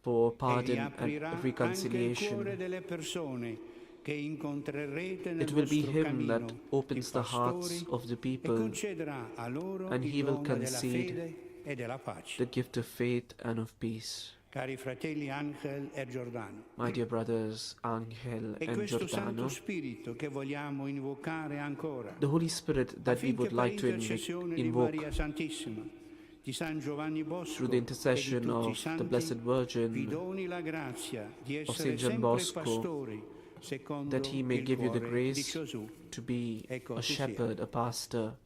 for Egli pardon aprirà and anche il cuore reconciliation. delle persone che incontrerete nel It will be vostro Him cammino, that i opens the hearts pastori, of the e people, concederà a loro and il He will dono della concede fede e della pace. the gift of faith and of peace. Cari fratelli Ángel e Giordano, My dear brothers, Ángel è and questo Giordano, Santo Spirito che vogliamo invocare ancora, the Holy Spirit that we affinché would per like to intercessione di invoke Maria Santissima, di San Giovanni Bosco through the e di intercession tutti i of the santi, Blessed vi Virgin, doni la grazia di of essere Saint John sempre Bosco, pastori secondo that He may il give you the cuore grace di Gesù. to be E a così sia. shepherd, a pastor,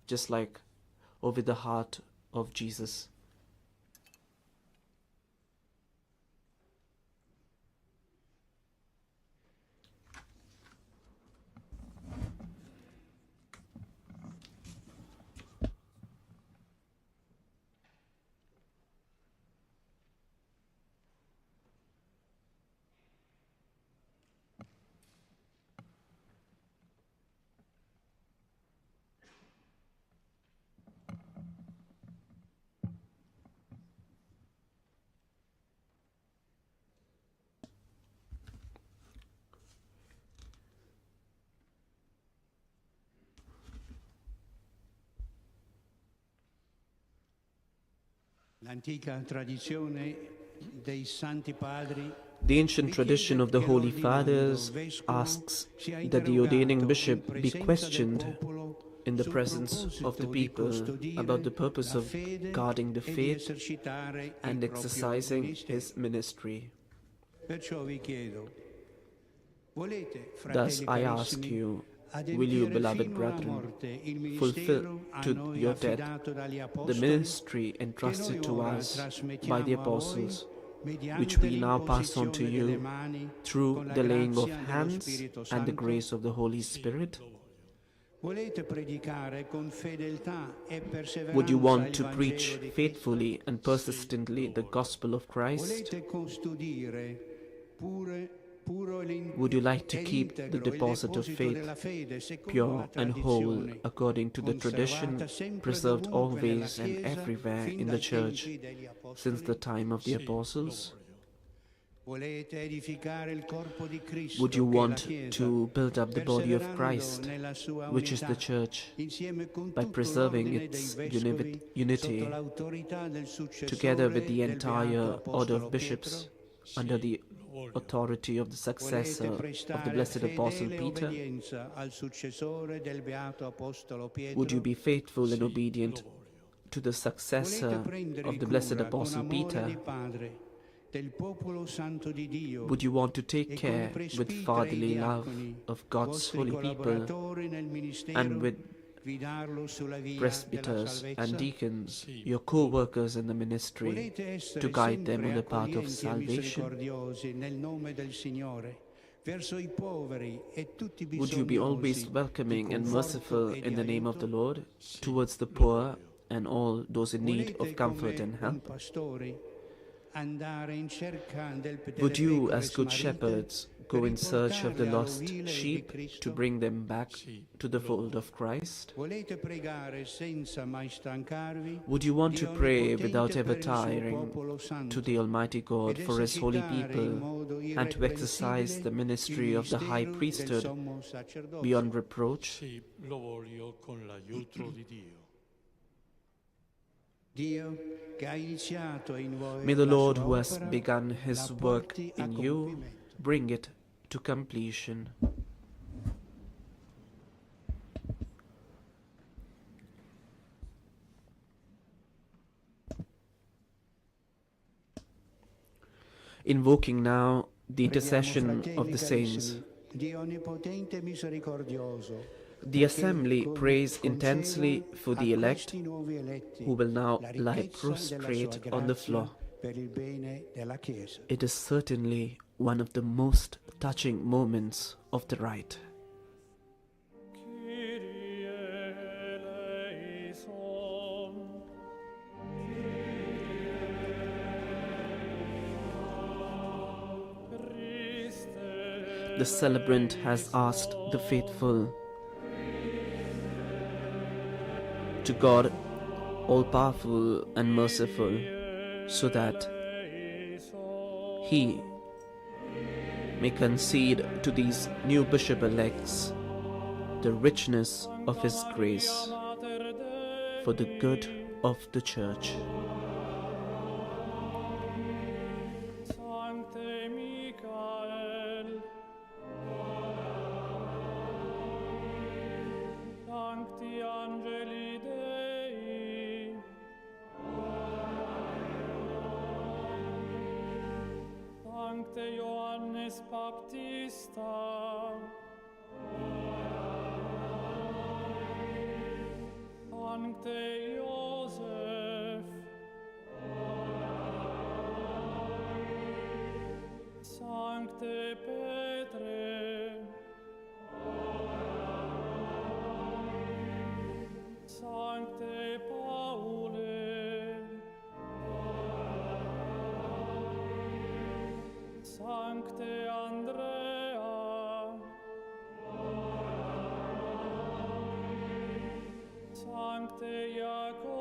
just like over the heart of Jesus. L'antica tradizione dei Santi Padri The ancient tradition of the Holy Fathers asks that the ordaining bishop be questioned in the presence of the people about the purpose of guarding the faith and exercising his ministry. Thus I ask you, will you, beloved brethren, fulfill to your death the ministry entrusted to us by the apostles, which we now pass on to you through the laying of hands and the grace of the Holy Spirit? Would you want to preach faithfully and persistently the gospel of Christ? Would you like to keep the deposit of faith pure and whole according to the tradition preserved always and everywhere in the Church since the time of the Apostles? Would you want to build up the body of Christ, which is the Church, by preserving its unity, together with the entire order of bishops, under the authority of the successor of the blessed Apostle Peter? Would you be faithful and obedient to the successor of the blessed Apostle Peter? Would you want to take care with fatherly love of God's holy people and with presbyters and deacons, your co-workers in the ministry, to guide them on the path of salvation? Would you be always welcoming and merciful in the name of the Lord towards the poor and all those in need of comfort and help? Would you, as good shepherds, go in search of the lost sheep to bring them back to the fold of Christ? Would you want to pray without ever tiring to the Almighty God for His holy people and to exercise the ministry of the high priesthood beyond reproach? May the Lord, who has begun His work in you, bring it to completion. Invoking now the intercession of the saints, the Assembly prays intensely for the elect who will now lie prostrate on the floor. It is certainly one of the most touching moments of the rite. The celebrant has asked the faithful to God, all-powerful and merciful, so that He may concede to these new bishop-elects the richness of His grace for the good of the Church. Baptista, Sancte Joseph, Sancte Petre, Sancte Paule, Sancte Andrea, Sancte Jacob,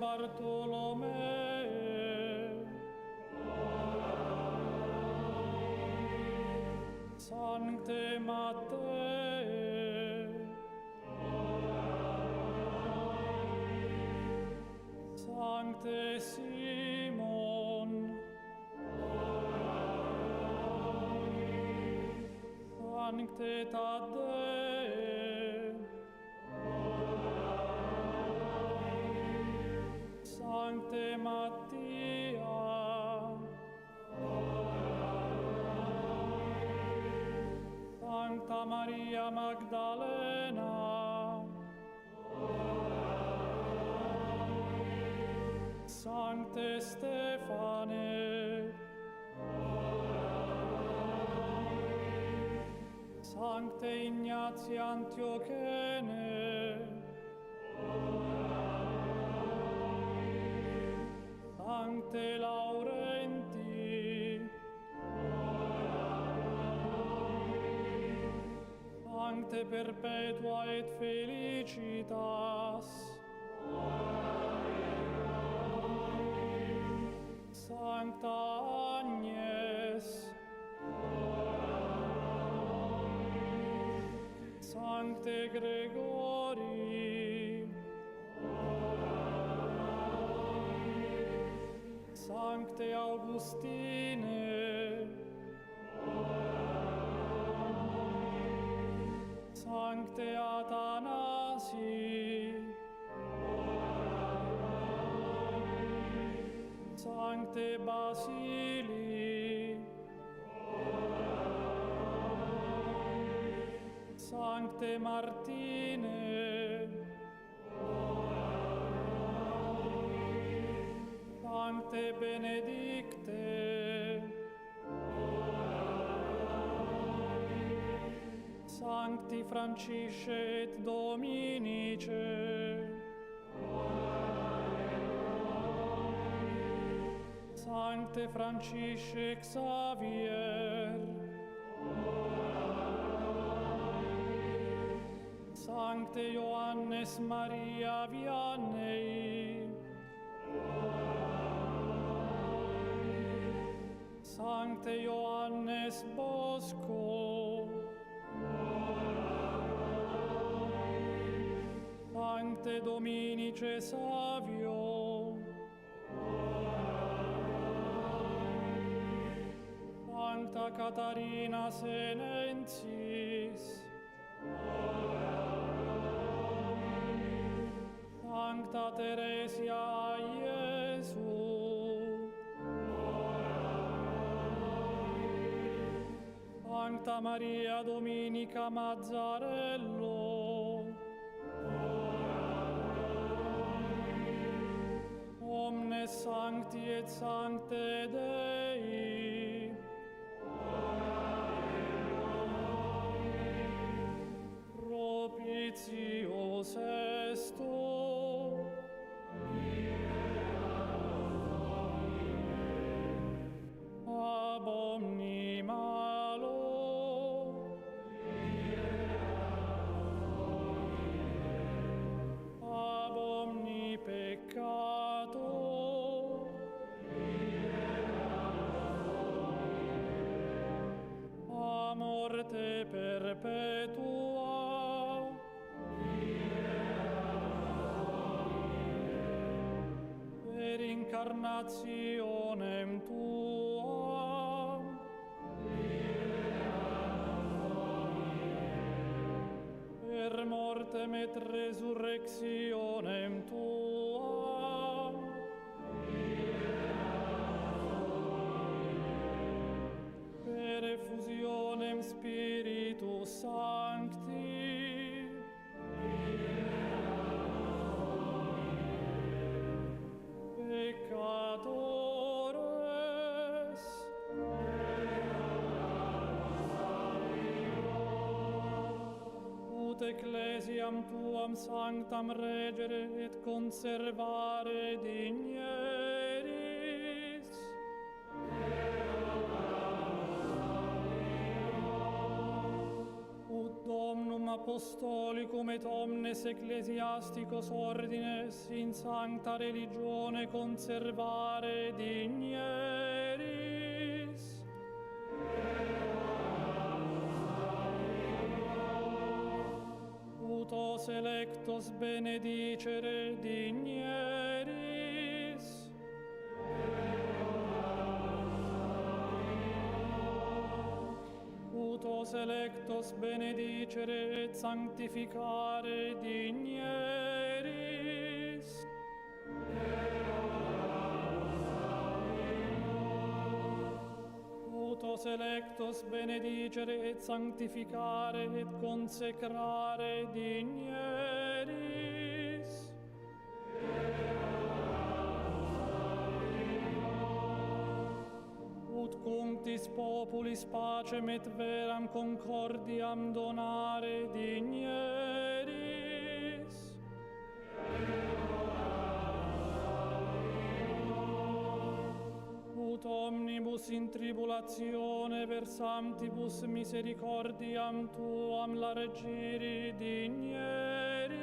Bartolomee, Sancte Mattee, Sancte Simon, Sancte Taddee, Sancte Mattia, Sancta Maria Magdalena, Sancte Stefane, Sancte Ignatia Antiochene, Sancte Laurenti, Sancte Perpetua et Felicitas, Sancta Agnes, Sancte Gregori, Sancte Augustine, Sancte Athanasi, Sancte Basili, Sancte Martine, Sancte Benedicte, Sancti Francisce et Dominice, Sancte Francisce Xavier, Sancte Ioannes Maria Vianney, Sancte Ioannes Bosco, Sancte Dominice Savio, Sancta Catarina Senensis, Sancta Teresia a Iesu, Sancta Maria Dominica Mazzarello, omnes sancti et sancte Dei, propitios esto, ab omni malo, ab omni peccato, a morte perpetua, per incarnationem tua, per mortem et resurrectionem tua, per effusionem Spiritus Sancti, peccatores, ut ecclesiam tuam sanctam regere et conservare digneris, ut Domnum apostolicum et omnes ecclesiasticos ordines in sancta religione conservare digneris. Ut os electos benedicere digneris. Ut os electos benedicere et sanctificare digneris. Ut os electos benedicere et sanctificare et consecrare digneris. Ut cunctis populis pacem et veram concordiam donare digneris. Ut omnibus in tribulatione versantibus misericordiam tuam largiri digneris.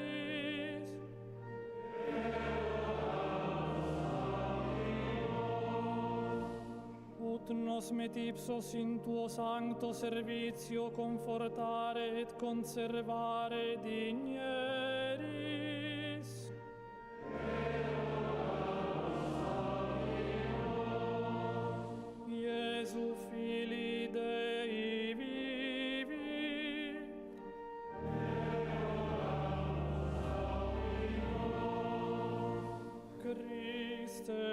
Ut nos met ipsos in tuo sancto servitio confortare et conservare digneris. Iesu Filii Dei vivi. Christe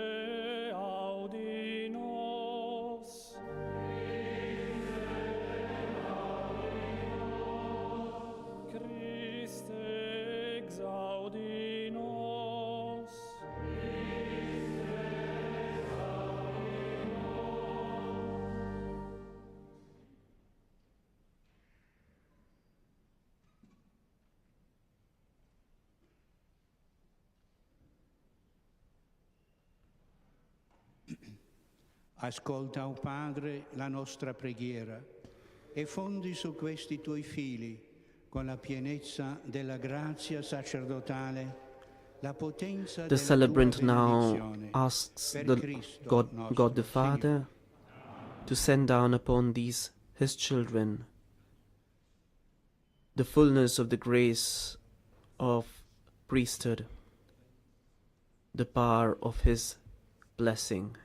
audi nos. Christe exaudi nos. Ascolta, o Padre, la nostra preghiera e fondi su questi tuoi figli, con la pienezza della grazia sacerdotale, la potenza The della celebrant tua now benedizione. asks Per the Cristo God nostro the Father to send down upon these his children the fullness of the grace of priesthood, the power of his blessing.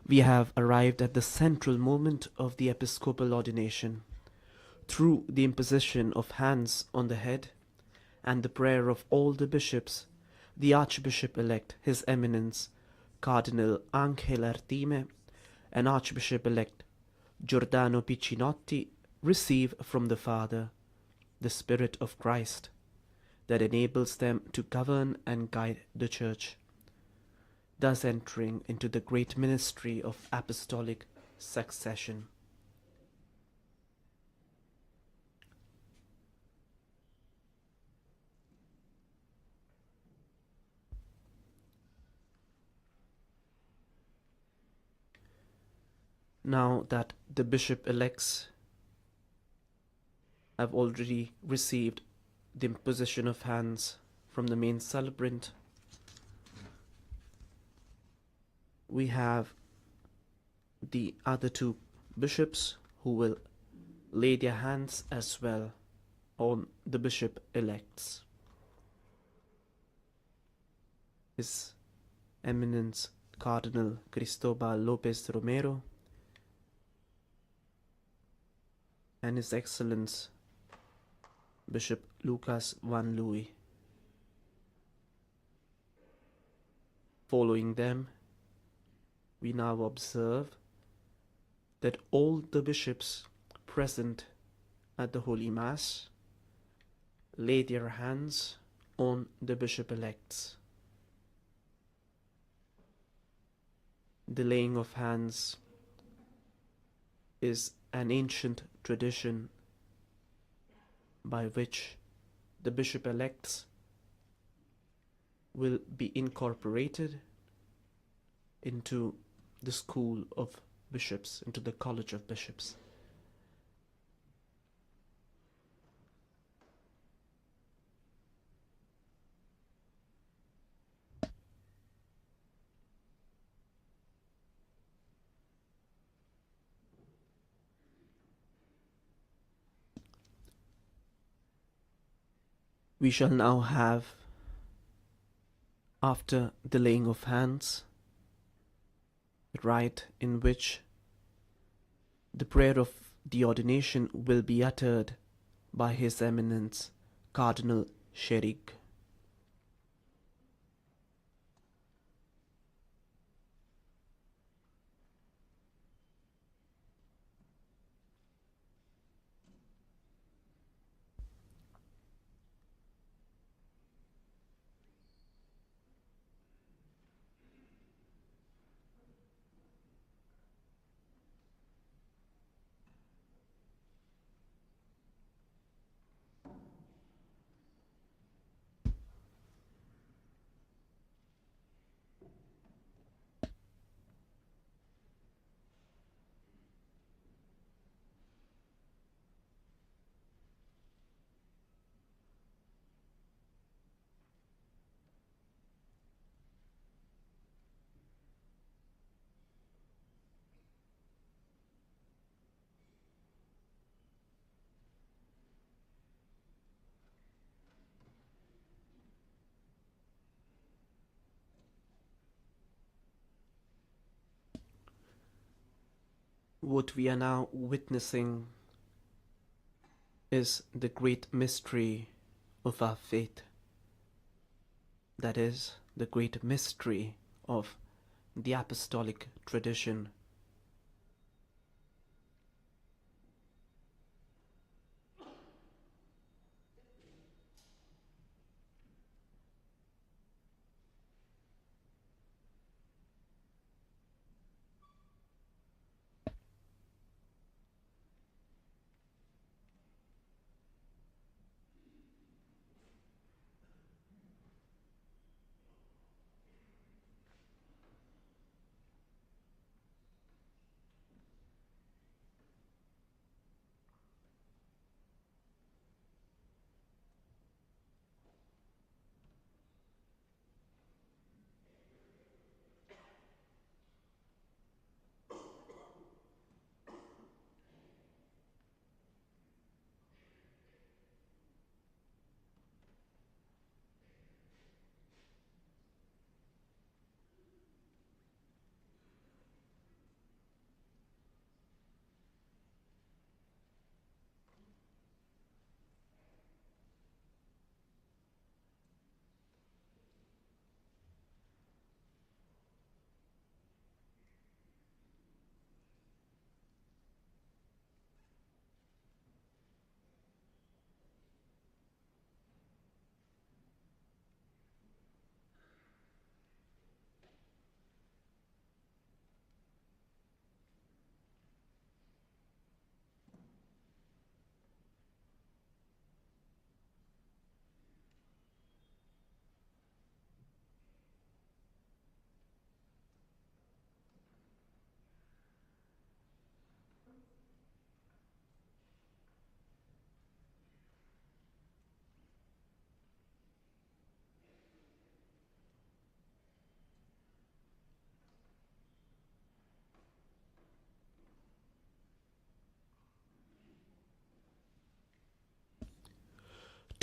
We have arrived at the central moment of the episcopal ordination. Through the imposition of hands on the head and the prayer of all the bishops, the Archbishop-elect, His Eminence, Cardinal Ángel Artime, and Archbishop-elect Giordano Piccinotti receive from the Father the Spirit of Christ that enables them to govern and guide the Church, thus entering into the great ministry of apostolic succession. Now that the bishop-elects have already received the imposition of hands from the main celebrant, we have the other two bishops who will lay their hands as well on the bishop-elects. His Eminence Cardinal Cristobal Lopez Romero and His Excellence Bishop Lucas Van Louis. Following them, we now observe that all the bishops present at the Holy Mass lay their hands on the bishop-elects. The laying of hands is an ancient tradition by which the bishop-elects will be incorporated into the school of bishops, into the college of bishops. We shall now have, after the laying of hands, the rite in which the prayer of the ordination will be uttered by His Eminence Cardinal Sherig. What we are now witnessing is the great mystery of our faith. That is, the great mystery of the apostolic tradition.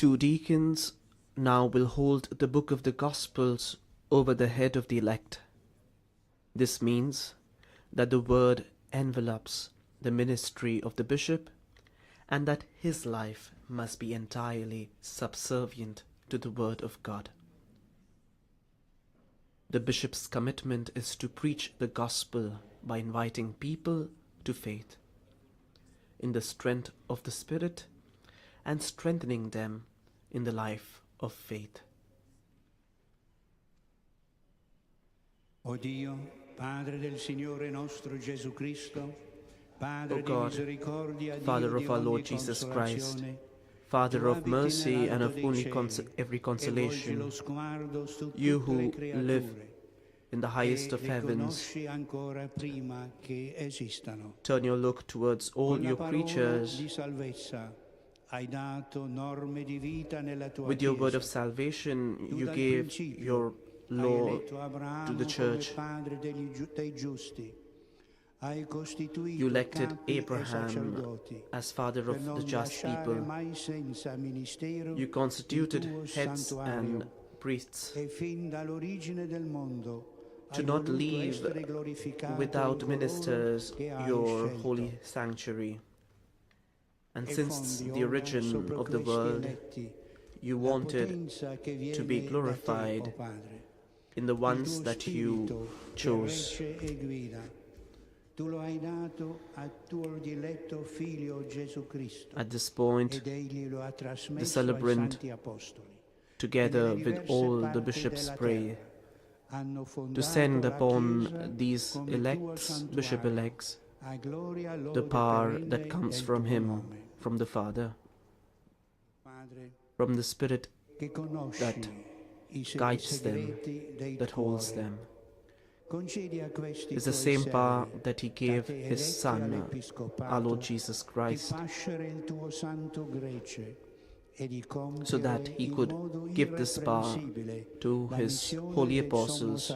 Two deacons now will hold the book of the Gospels over the head of the elect. This means that the word envelopes the ministry of the bishop and that his life must be entirely subservient to the word of God. The bishop's commitment is to preach the gospel by inviting people to faith in the strength of the Spirit and strengthening them in the life of faith. O Dio, Padre del Signore nostro Gesù Cristo, Padre O God, di misericordia, Father Dio of di our ogni Lord Jesus Christ, consolazione, Father of tu abiti mercy and of nell'alto only dei cieli, every e volgi consolation, lo sguardo su you tutte le who live creature, in the highest e of le heavens, conosci ancora prima che esistano. turn your look towards all Con la your parola creatures. di salvezza hai dato norme di vita nella tua With your word of Chiesa. salvation, Tu you dal gave principio your hai law eletto to Abramo the come church. padre dei giusti. You elected Abraham as father of the just people. You constituted heads and priests to not leave without ministers your holy sanctuary. And since the origin of the world, you wanted to be glorified in the ones that you chose. At this point, the celebrant, together with all the bishops, pray to send upon these bishop-elects, the power that comes from him, from the Father, from the Spirit that guides them, that holds them. It's the same power that he gave his Son, our Lord Jesus Christ, so that he could give this power to his holy apostles,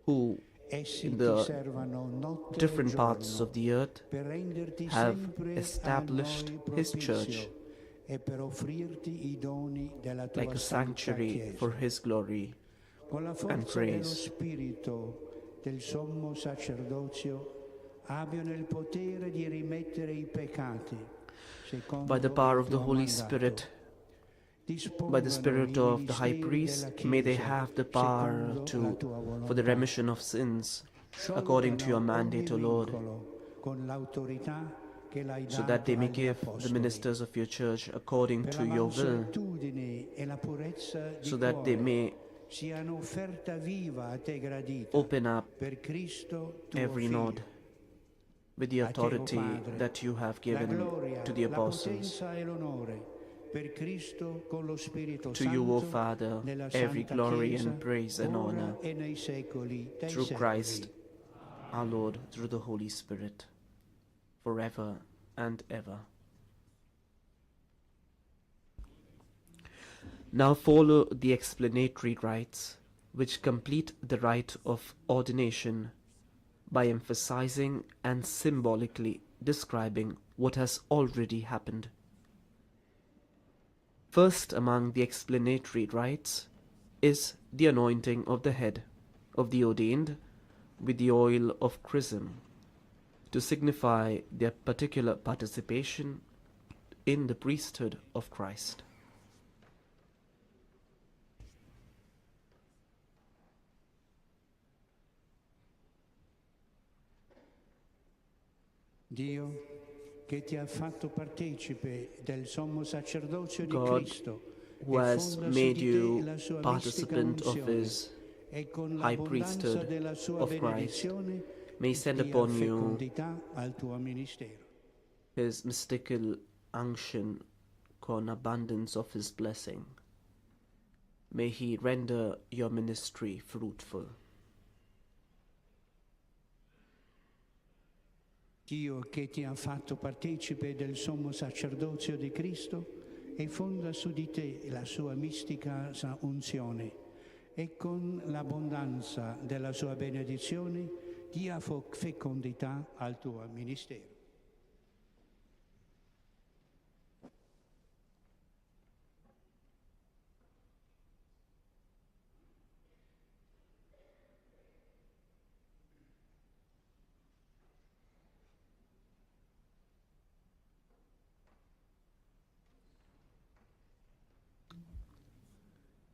who in the different parts of the earth have established his church like a sanctuary for his glory and praise. By the power of the Holy Spirit, by the Spirit of the High Priest, may they have the power for the remission of sins, according to your mandate, O Lord, so that they may give the ministers of your church according to your will, so that they may open up every node with the authority that you have given to the apostles. To you, O Father, every glory and praise and honor, through Christ our Lord, through the Holy Spirit, forever and ever. Now follow the explanatory rites, which complete the rite of ordination by emphasizing and symbolically describing what has already happened. First among the explanatory rites is the anointing of the head of the ordained with the oil of chrism, to signify their particular participation in the priesthood of Christ. Dio che ti ha fatto partecipe del sommo sacerdozio di God, Cristo, who has made you participant of his high priesthood of Christ, may send upon you his mystical unction con abundance of his blessing. May he render your ministry fruitful. Dio che ti ha fatto partecipe del sommo sacerdozio di Cristo e fonda su di te la sua mistica unzione e con l'abbondanza della sua benedizione dia fecondità al tuo ministero.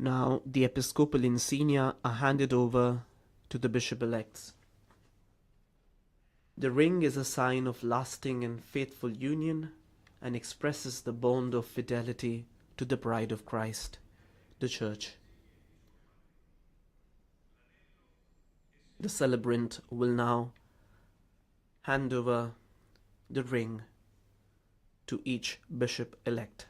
Now the episcopal insignia are handed over to the bishop-elects. The ring is a sign of lasting and faithful union and expresses the bond of fidelity to the bride of Christ, the Church. The celebrant will now hand over the ring to each bishop-elect.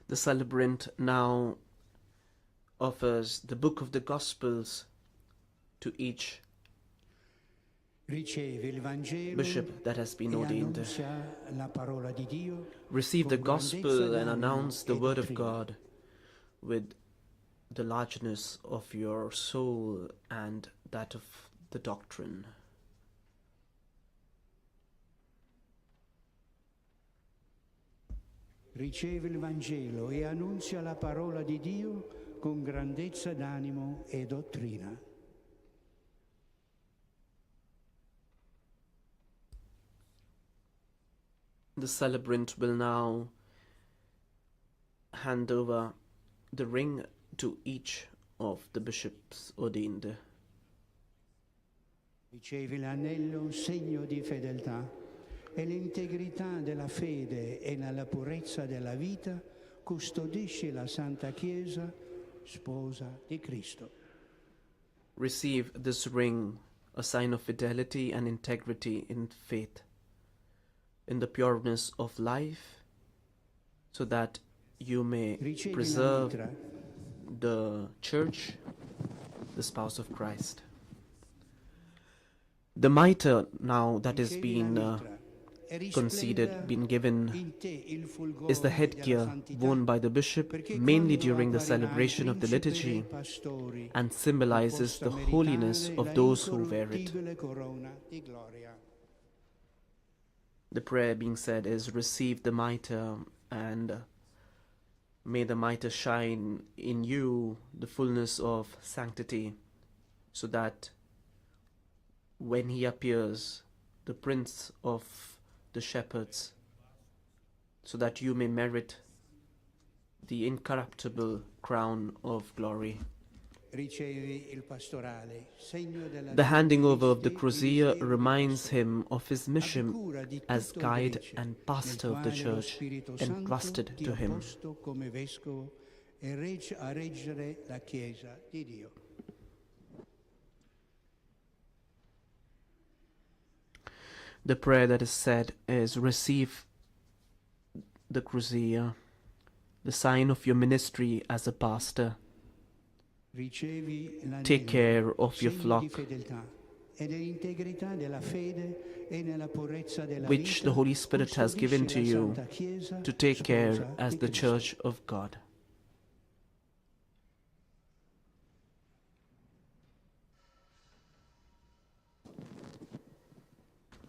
The celebrant now offers the book of the Gospels to each bishop that has been ordained. Receive the Gospel and announce the Word of God with the largeness of your soul and that of the doctrine. Riceve il Vangelo e annunzia la parola di Dio con grandezza d'animo e dottrina. The celebrant will now hand over the ring to each of the bishops ordained. Ricevi l'anello, segno di fedeltà, e l'integrità della fede e nella purezza della vita custodisci la Santa Chiesa, sposa di Cristo. Receive this ring, a sign of fidelity and integrity in faith, in the pureness of life, so that you may preserve the Church, the spouse of Christ. The mitre now that is being conceded, been given, is the headgear worn by the bishop mainly during the celebration of the liturgy and symbolizes the holiness of those who wear it. The prayer being said is, receive the mitre, and may the mitre shine in you the fullness of sanctity, so that when he appears, the Prince of the Shepherds, so that you may merit the incorruptible crown of glory. The handing over of the crozier reminds him of his mission as guide and pastor of the Church entrusted to him. The prayer that is said is, receive the crozier, the sign of your ministry as a pastor. Take care of your flock, which the Holy Spirit has given to you to take care as the Church of God.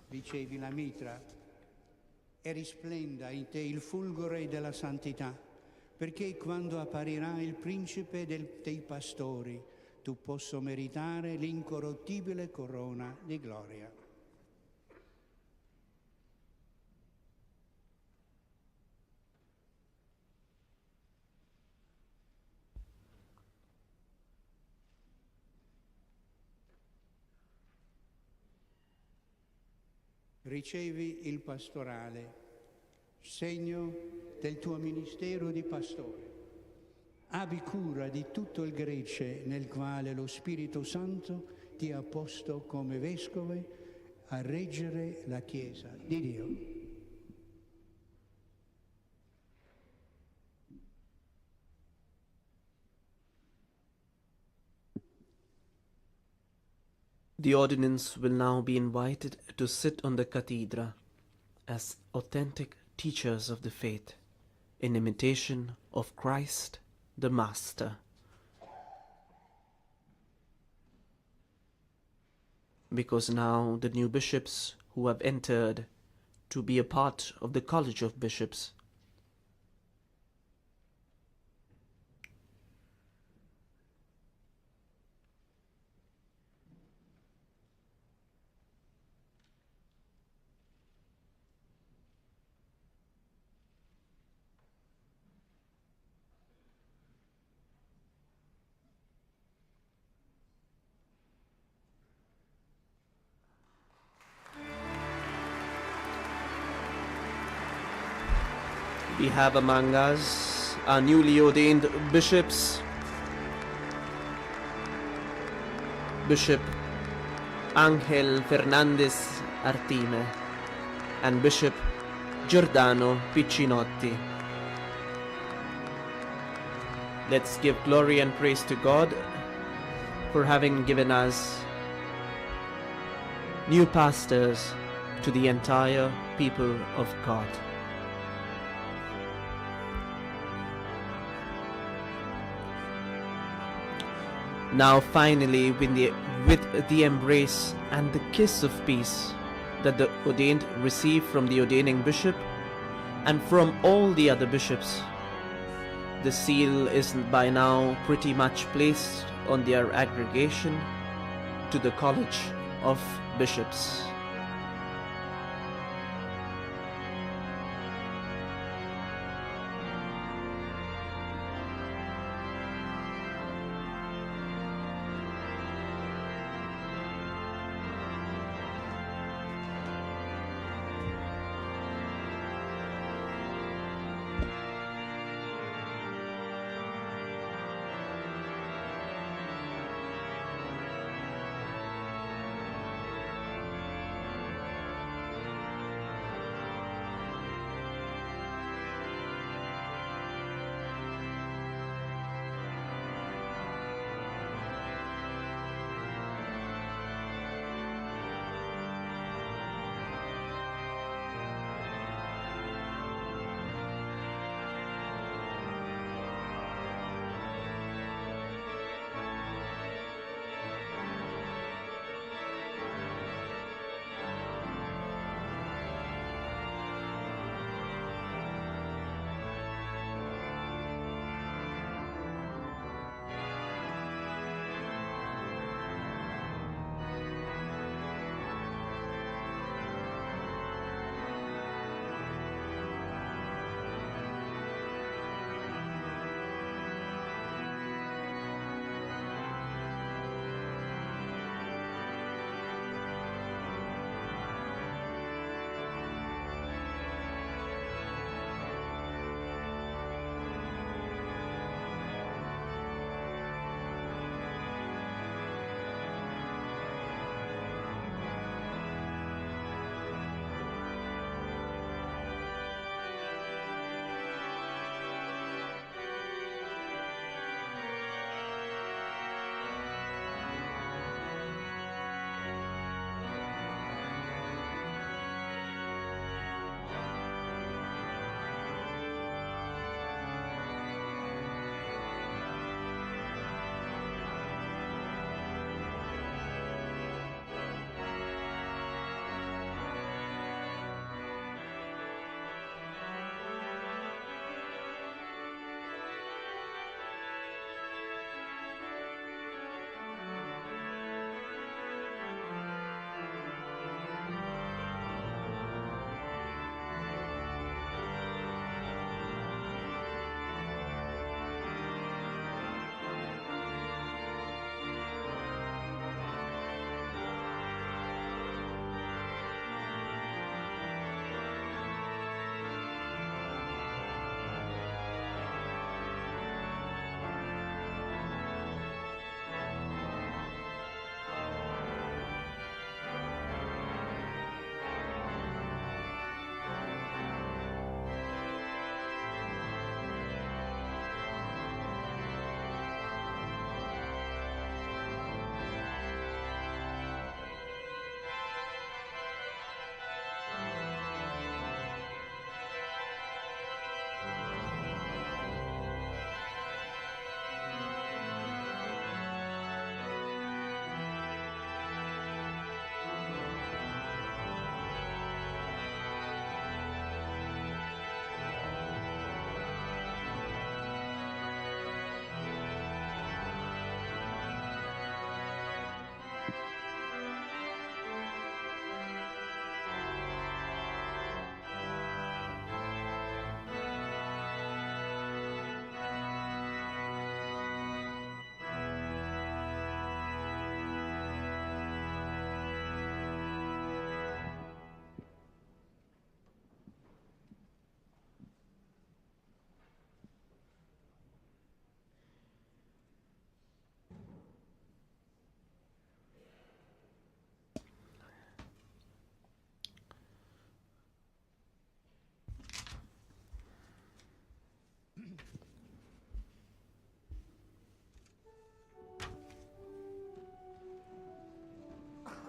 Ricevi la mitra e risplenda in te il fulgore della santità, perché quando apparirà il principe dei pastori, tu possa meritare l'incorruttibile corona di gloria. Ricevi il pastorale, segno del tuo ministero di pastore. Abbi cura di tutto il gregge nel quale lo Spirito Santo ti ha posto come vescove a reggere la Chiesa di Dio. The ordinants will now be invited to sit on the cathedra as authentic teachers of the faith, in imitation of Christ the Master. Because now the new bishops who have entered to be a part of the College of Bishops we have among us our newly ordained bishops, Bishop Ángel Fernández Artime and Bishop Giordano Piccinotti. Let's give glory and praise to God for having given us new pastors to the entire people of God. Now finally, with the embrace and the kiss of peace that the ordained receive from the ordaining bishop and from all the other bishops, the seal is by now pretty much placed on their aggregation to the College of Bishops.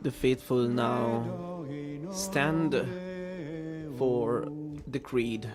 The faithful now stand for the creed.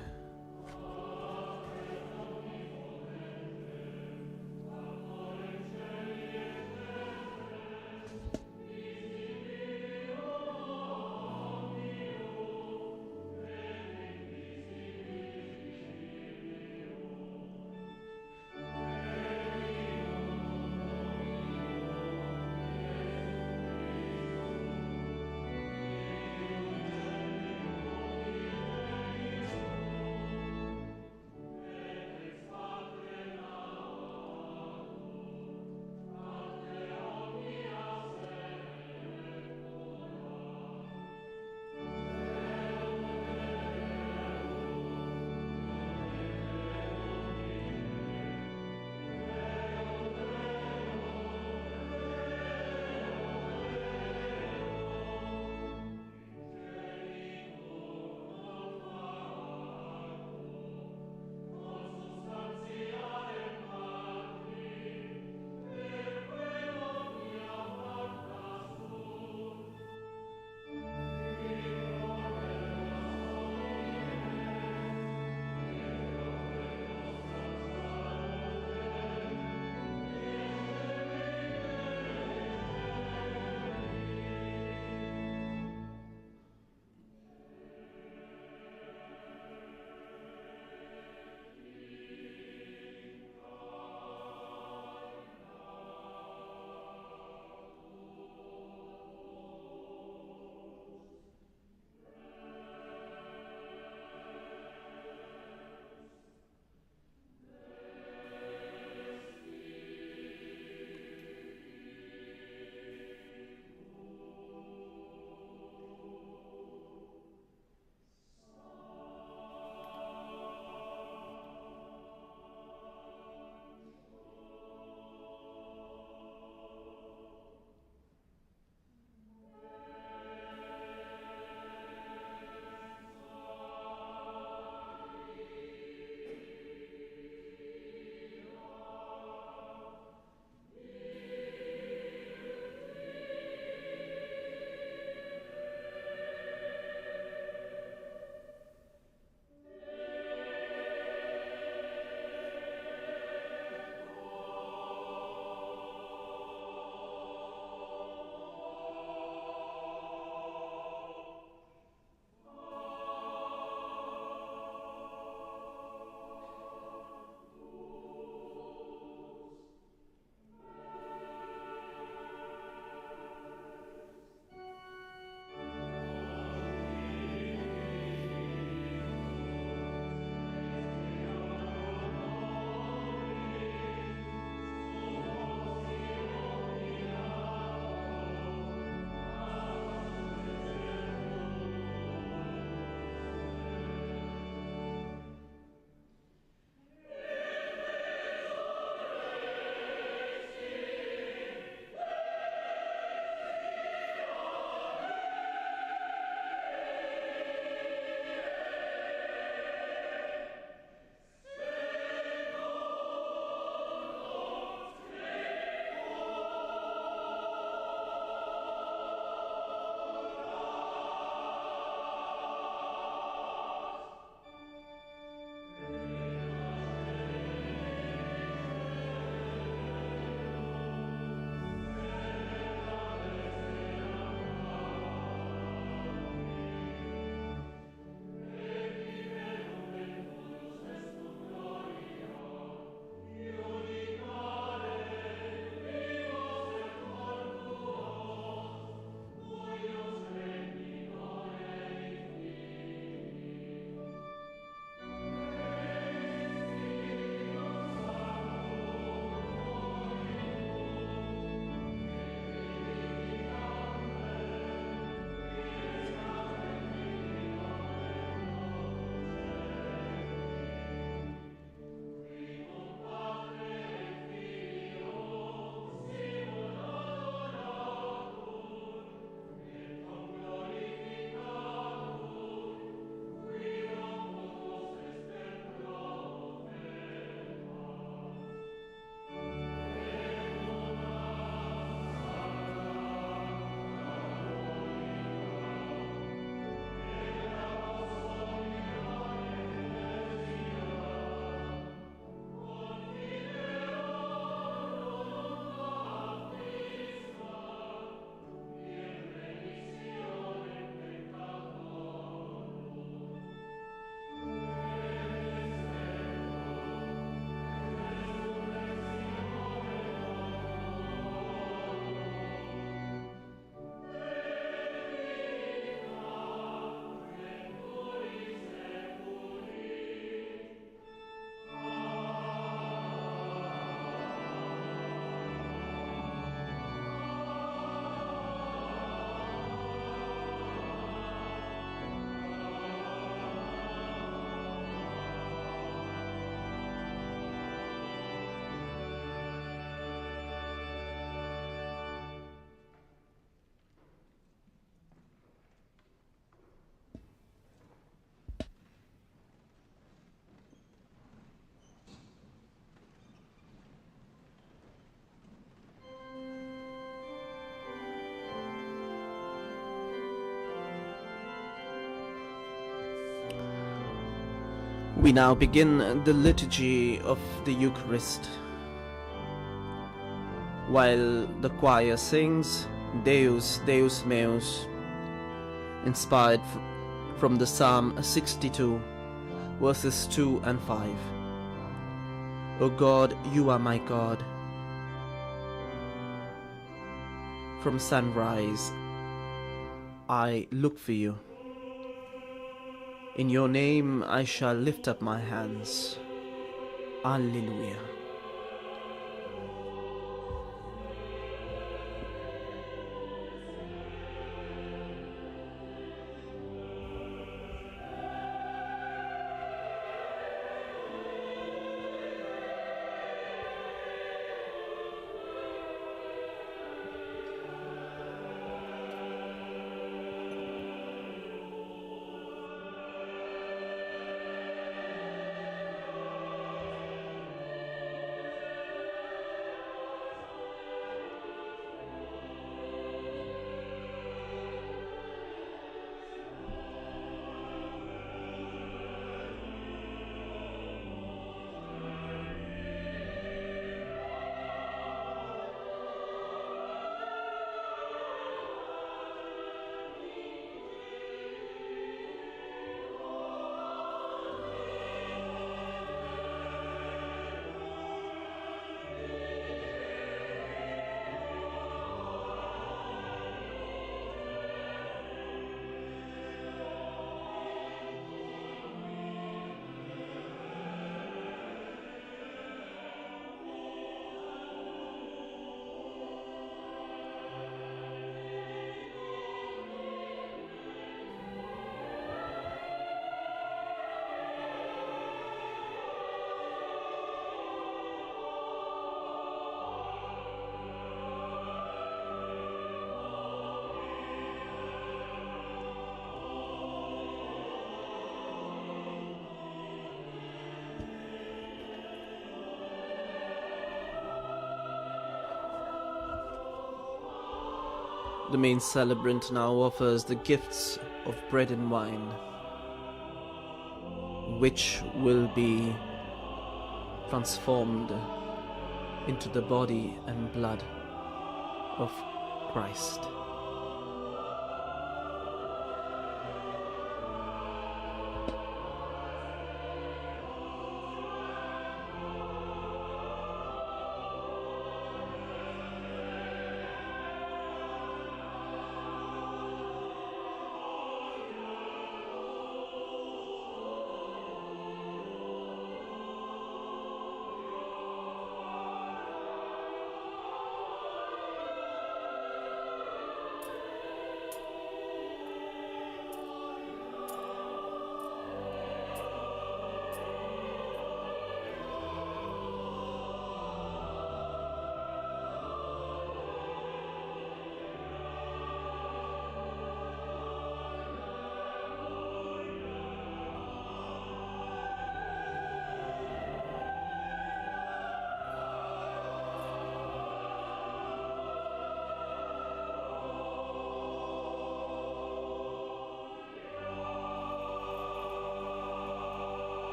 We now begin the liturgy of the Eucharist. While the choir sings Deus, Deus meus, inspired from the Psalm 62, verses 2 and 5. O God, you are my God. From sunrise, I look for you. In your name I shall lift up my hands. Alleluia. The main celebrant now offers the gifts of bread and wine, which will be transformed into the body and blood of Christ.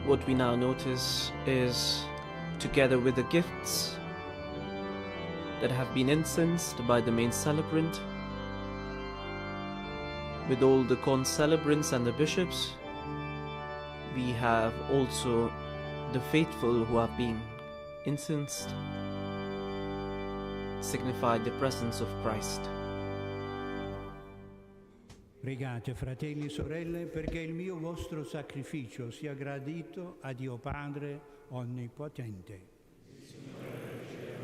What we now notice is, together with the gifts that have been incensed by the main celebrant, with all the concelebrants and the bishops, we have also the faithful who have been incensed, signify the presence of Christ. Pregate, fratelli e sorelle, perché il mio vostro sacrificio sia gradito a Dio Padre Onnipotente. Signore,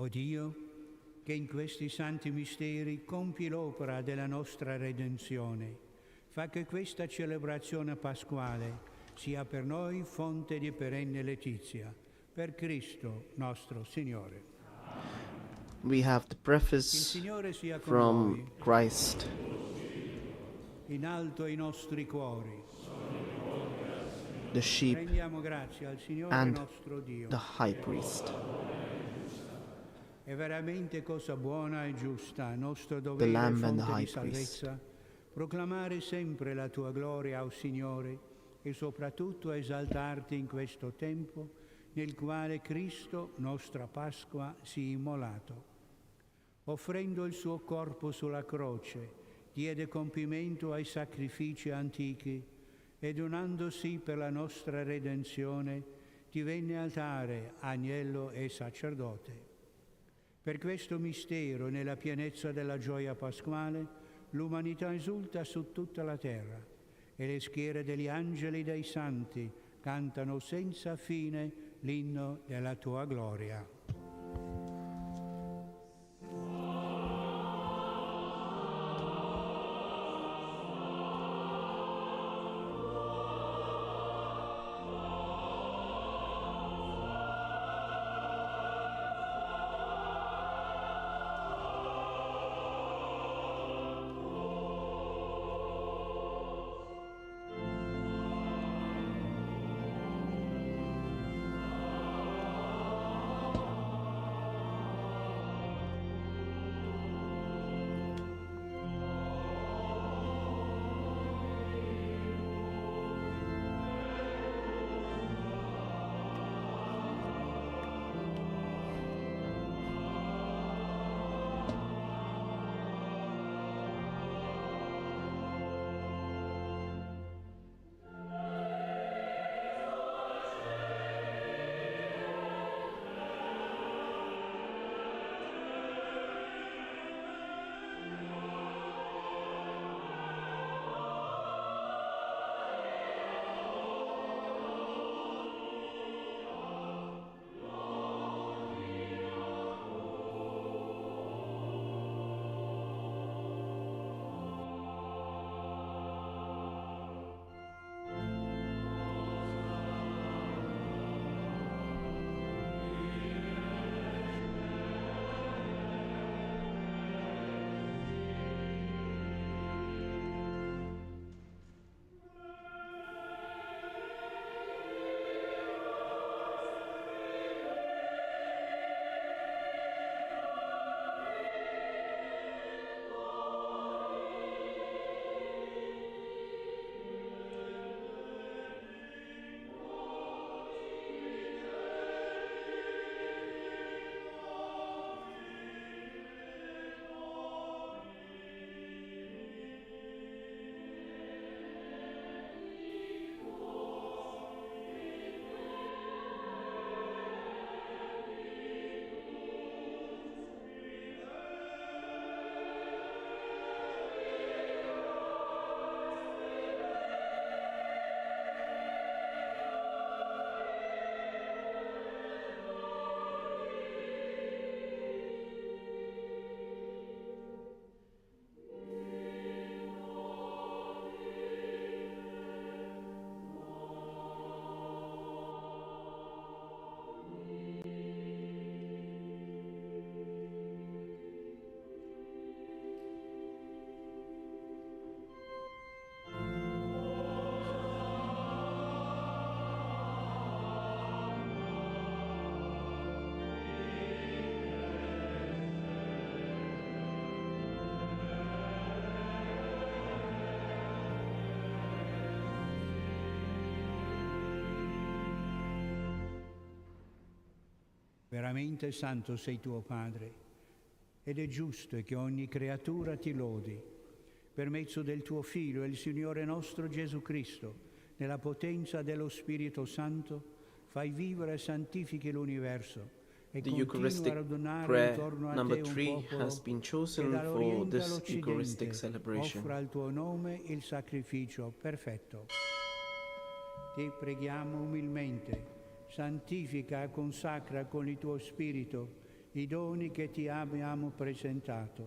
O Dio, che in questi santi misteri compi l'opera della nostra redenzione, fa che questa celebrazione pasquale sia per noi fonte di perenne letizia. Per Cristo nostro Signore. We have the preface Il Signore sia con from voi. Christ. In alto i nostri cuori. The sheep Rendiamo grazie al Signore and nostro Dio. the high priest. È veramente cosa buona e giusta, nostro The dovere e Lamb and the fonte di high priest. salvezza, proclamare sempre la tua gloria, o Signore, e soprattutto esaltarti in questo tempo nel quale Cristo, nostra Pasqua, si è immolato. Offrendo il suo corpo sulla croce, diede compimento ai sacrifici antichi e donandosi per la nostra redenzione, divenne altare, agnello e sacerdote. Per questo mistero, nella pienezza della gioia pasquale, l'umanità esulta su tutta la terra e le schiere degli angeli e dei santi cantano senza fine l'inno della tua gloria. Veramente santo sei tuo Padre, ed è giusto che ogni creatura ti lodi, per mezzo del tuo Figlio, il Signore nostro Gesù Cristo, nella potenza dello Spirito Santo, fai vivere e santifichi l'universo, e The continua Eucharistic a radunare prayer intorno a number te un 3 popolo has been chosen che for dall'Oriente this all'Occidente Eucharistic celebration. offra al tuo nome il sacrificio perfetto. Ti preghiamo umilmente, santifica e consacra con il tuo Spirito i doni che ti abbiamo presentato,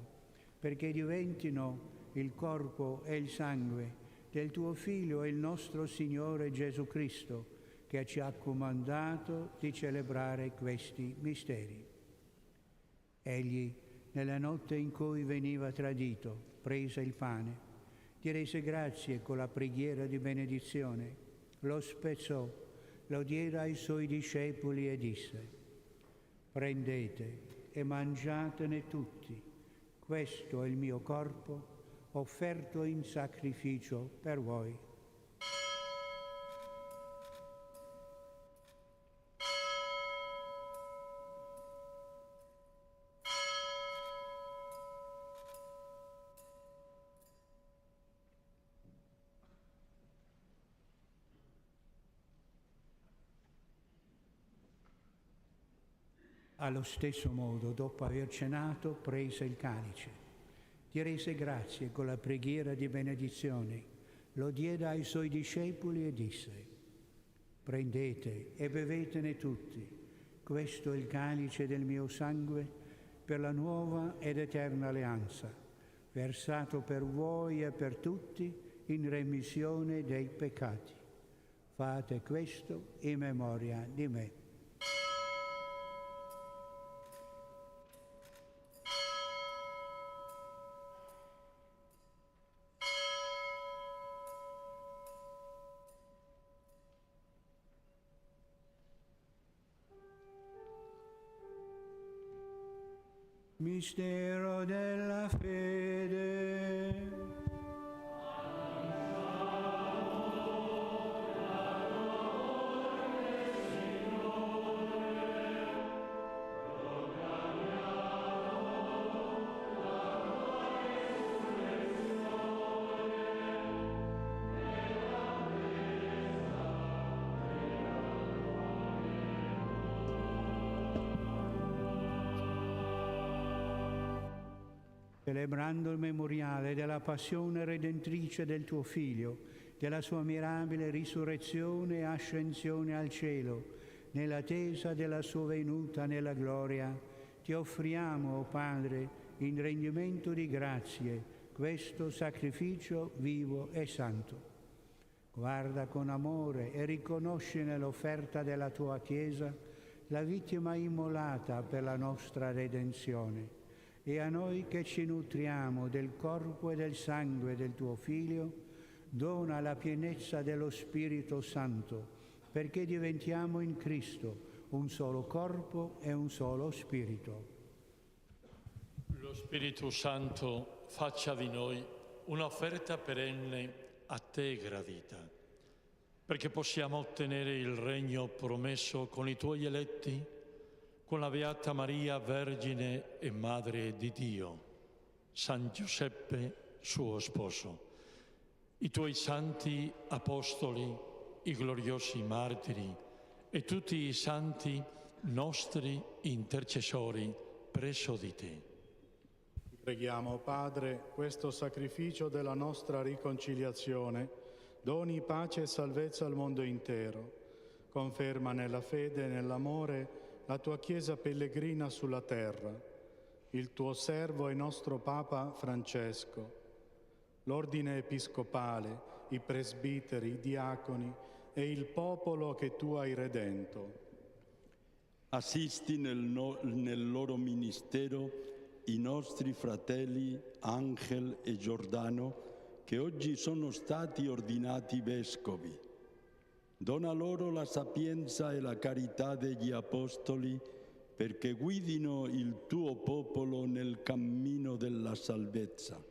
perché diventino il corpo e il sangue del tuo Figlio e il nostro Signore Gesù Cristo, che ci ha comandato di celebrare questi misteri. Egli, nella notte in cui veniva tradito, prese il pane, ti rese grazie con la preghiera di benedizione, lo spezzò, lo diede ai suoi discepoli e disse: prendete e mangiatene tutti, questo è il mio corpo offerto in sacrificio per voi. Allo stesso modo, dopo aver cenato, prese il calice, ti rese grazie con la preghiera di benedizione, lo diede ai suoi discepoli e disse: prendete e bevetene tutti, questo è il calice del mio sangue per la nuova ed eterna alleanza, versato per voi e per tutti in remissione dei peccati. Fate questo in memoria di me. Mistero della fede. Celebrando il memoriale della passione redentrice del tuo Figlio, della sua mirabile risurrezione e ascensione al cielo, nell'attesa della sua venuta nella gloria, ti offriamo, o Padre, in rendimento di grazie, questo sacrificio vivo e santo. Guarda con amore e riconosci nell'offerta della tua Chiesa la vittima immolata per la nostra redenzione. E a noi che ci nutriamo del corpo e del sangue del tuo Figlio, dona la pienezza dello Spirito Santo, perché diventiamo in Cristo un solo corpo e un solo Spirito. Lo Spirito Santo faccia di noi un'offerta perenne a te gradita, perché possiamo ottenere il regno promesso con i tuoi eletti, con la Beata Maria, Vergine e Madre di Dio, San Giuseppe, suo sposo, i tuoi santi apostoli, i gloriosi martiri e tutti i santi nostri intercessori presso di te. Preghiamo, Padre, questo sacrificio della nostra riconciliazione doni pace e salvezza al mondo intero. Conferma nella fede e nell'amore la tua Chiesa pellegrina sulla terra, il tuo servo e nostro Papa Francesco, l'ordine episcopale, i presbiteri, i diaconi e il popolo che tu hai redento. Assisti nel loro ministero i nostri fratelli Ángel e Giordano, che oggi sono stati ordinati vescovi. Dona loro la sapienza e la carità degli apostoli perché guidino il tuo popolo nel cammino della salvezza.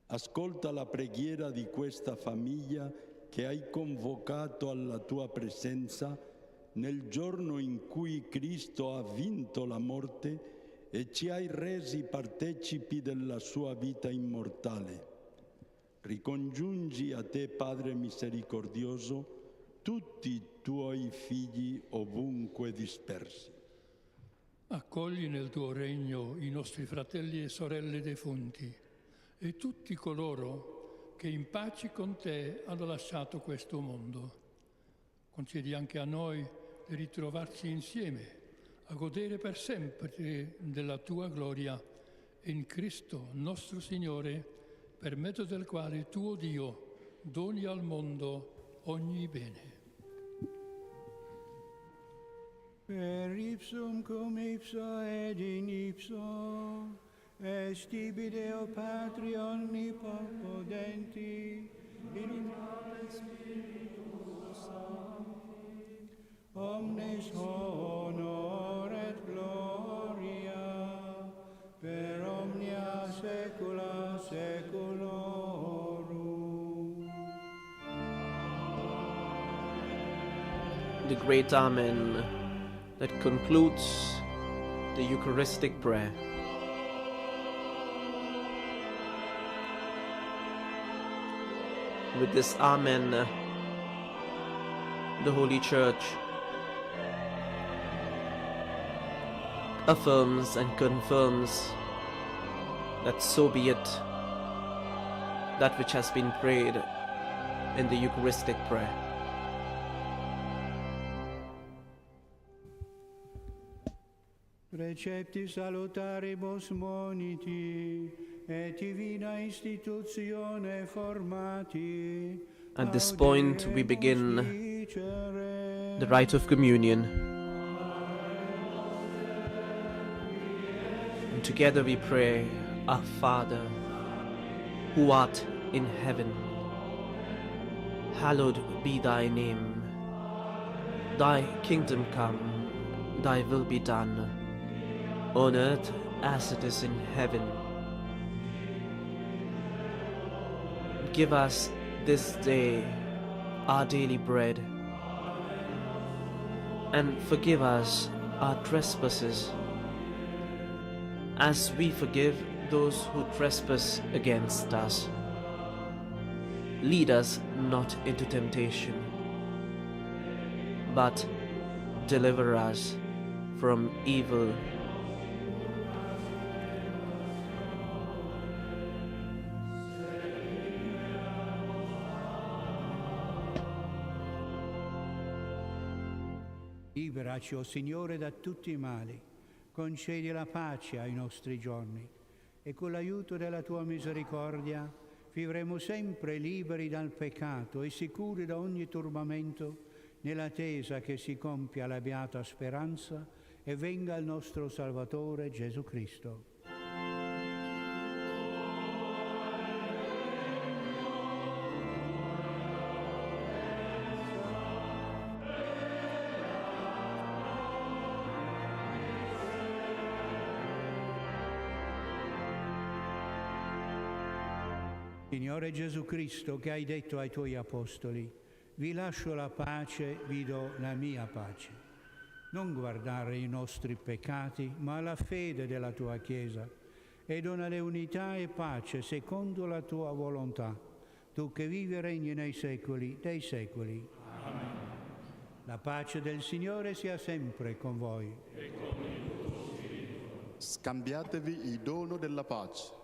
Ascolta la preghiera di questa famiglia che hai convocato alla tua presenza nel giorno in cui Cristo ha vinto la morte e ci hai resi partecipi della sua vita immortale. Ricongiungi a te, Padre misericordioso, tutti i tuoi figli ovunque dispersi. Accogli nel tuo regno i nostri fratelli e sorelle defunti e tutti coloro che in pace con te hanno lasciato questo mondo. Concedi anche a noi di ritrovarci insieme a godere per sempre della tua gloria, in Cristo nostro Signore, per mezzo del quale tuo Dio doni al mondo ogni bene. Per ipsum cum ipso ed in ipso est tibi Deo Patri omnipotenti, in unitatis Spiritus Sancti, omnes honor et gloria per omnia saecula saeculorum. The great Amen that concludes the Eucharistic prayer. With this Amen, the Holy Church affirms and confirms that so be it, that which has been prayed in the Eucharistic prayer. Precepti salutaribus moniti, et divina institutione formati. At this point, we begin the rite of communion. And together we pray, Our Father, who art in heaven, hallowed be thy name. Thy kingdom come, thy will be done, on earth as it is in heaven. Give us this day our daily bread, and forgive us our trespasses, as we forgive those who trespass against us. Lead us not into temptation, but deliver us from evil. Liberaci, o Signore, da tutti i mali, concedi la pace ai nostri giorni e con l'aiuto della tua misericordia vivremo sempre liberi dal peccato e sicuri da ogni turbamento, nell'attesa che si compia la beata speranza e venga il nostro Salvatore Gesù Cristo. Signore Gesù Cristo, che hai detto ai tuoi apostoli, vi lascio la pace, vi do la mia pace. Non guardare i nostri peccati, ma la fede della tua Chiesa, e donale unità e pace secondo la tua volontà, tu che vivi e regni nei secoli dei secoli. Amen. La pace del Signore sia sempre con voi. E con il tuo spirito. Scambiatevi il dono della pace.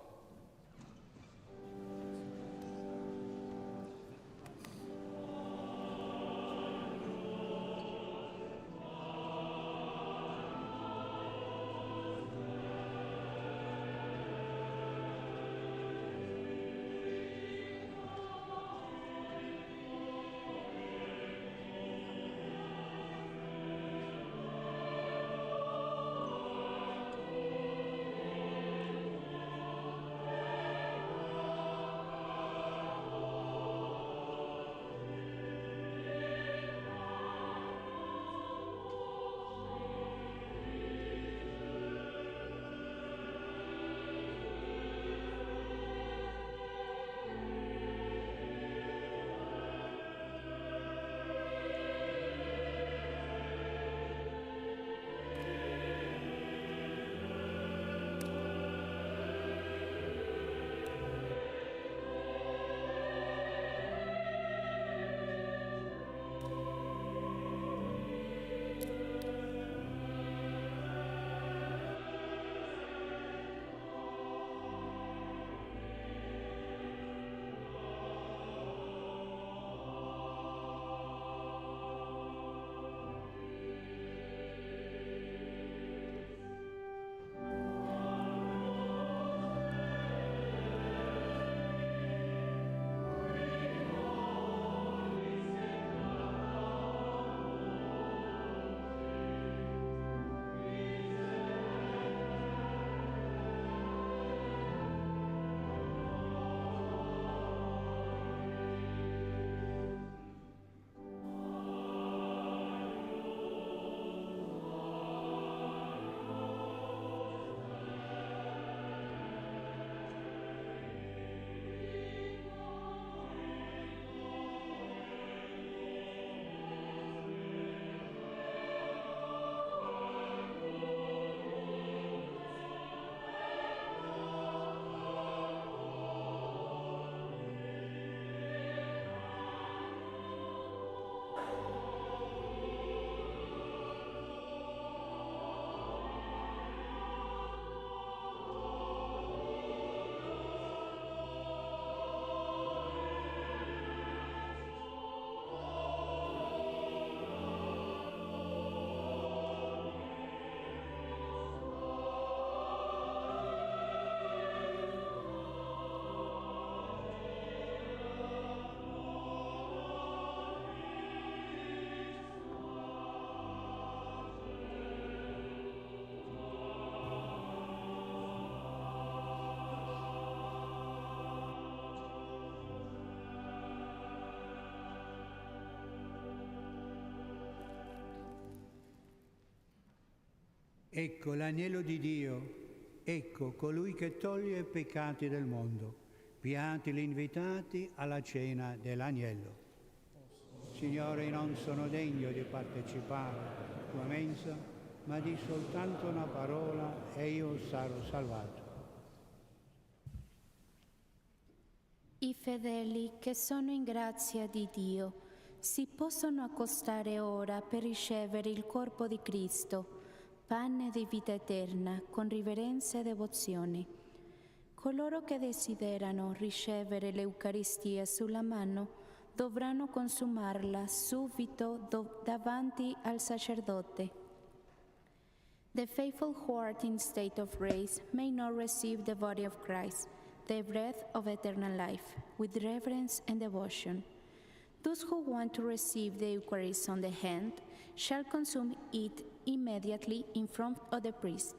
Ecco l'agnello di Dio, ecco colui che toglie i peccati del mondo. Beati gli invitati alla cena dell'agnello. Signore, non sono degno di partecipare alla tua mensa, ma di soltanto una parola e io sarò salvato. I fedeli che sono in grazia di Dio si possono accostare ora per ricevere il corpo di Cristo, pane di vita eterna, con riverenza e devozione. Coloro che desiderano ricevere l'Eucaristia sulla mano dovranno consumarla subito davanti al sacerdote. The faithful who are in state of grace may now receive the body of Christ, the bread of eternal life, with reverence and devotion. Those who want to receive the Eucharist on the hand shall consume it immediately in front of the priest.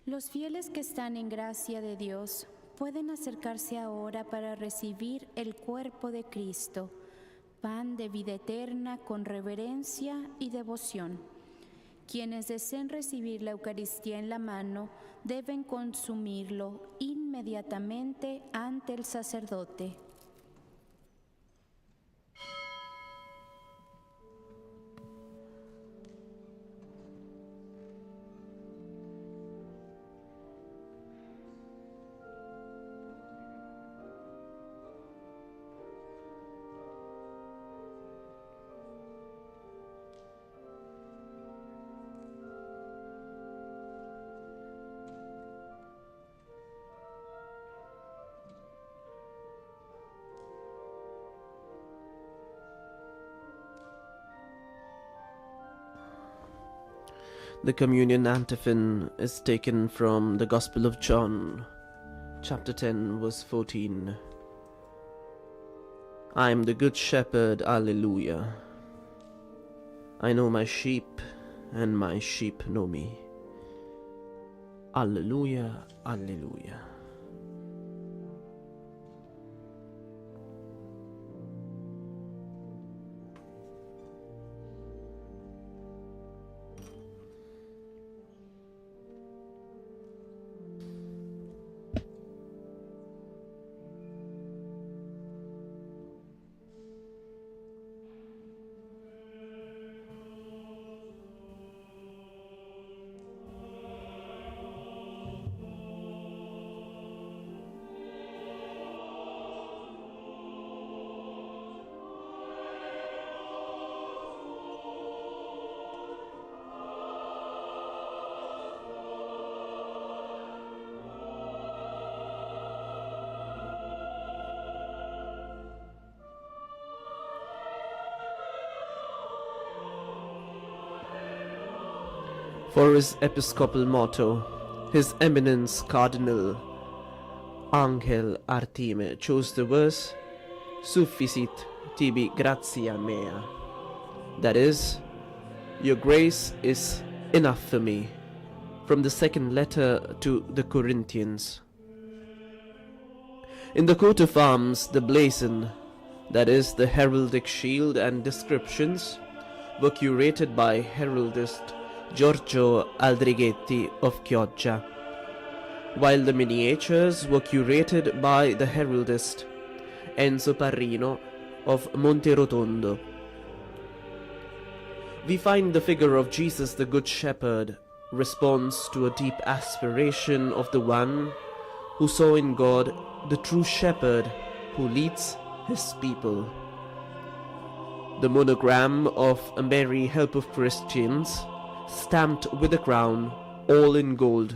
Los fieles que están en gracia de Dios pueden acercarse ahora para recibir el cuerpo de Cristo, pan de vida eterna con reverencia y devoción. Quienes deseen recibir la Eucaristía en la mano deben consumirlo inmediatamente ante el sacerdote. The communion antiphon is taken from the Gospel of John, chapter 10, verse 14. I am the good shepherd, alleluia. I know my sheep, and my sheep know me. Alleluia, alleluia. For his episcopal motto, His Eminence Cardinal Ángel Artime chose the verse Sufficit tibi gratia mea, that is, your grace is enough for me, from the second letter to the Corinthians. In the coat of arms, the blazon, that is, the heraldic shield and descriptions, were curated by heraldist Giorgio Aldrighetti of Chioggia, while the miniatures were curated by the heraldist Enzo Parrino of Monterotondo. We find the figure of Jesus the Good Shepherd responds to a deep aspiration of the one who saw in God the true shepherd who leads his people. The monogram of Mary, Help of Christians, stamped with a crown, all in gold.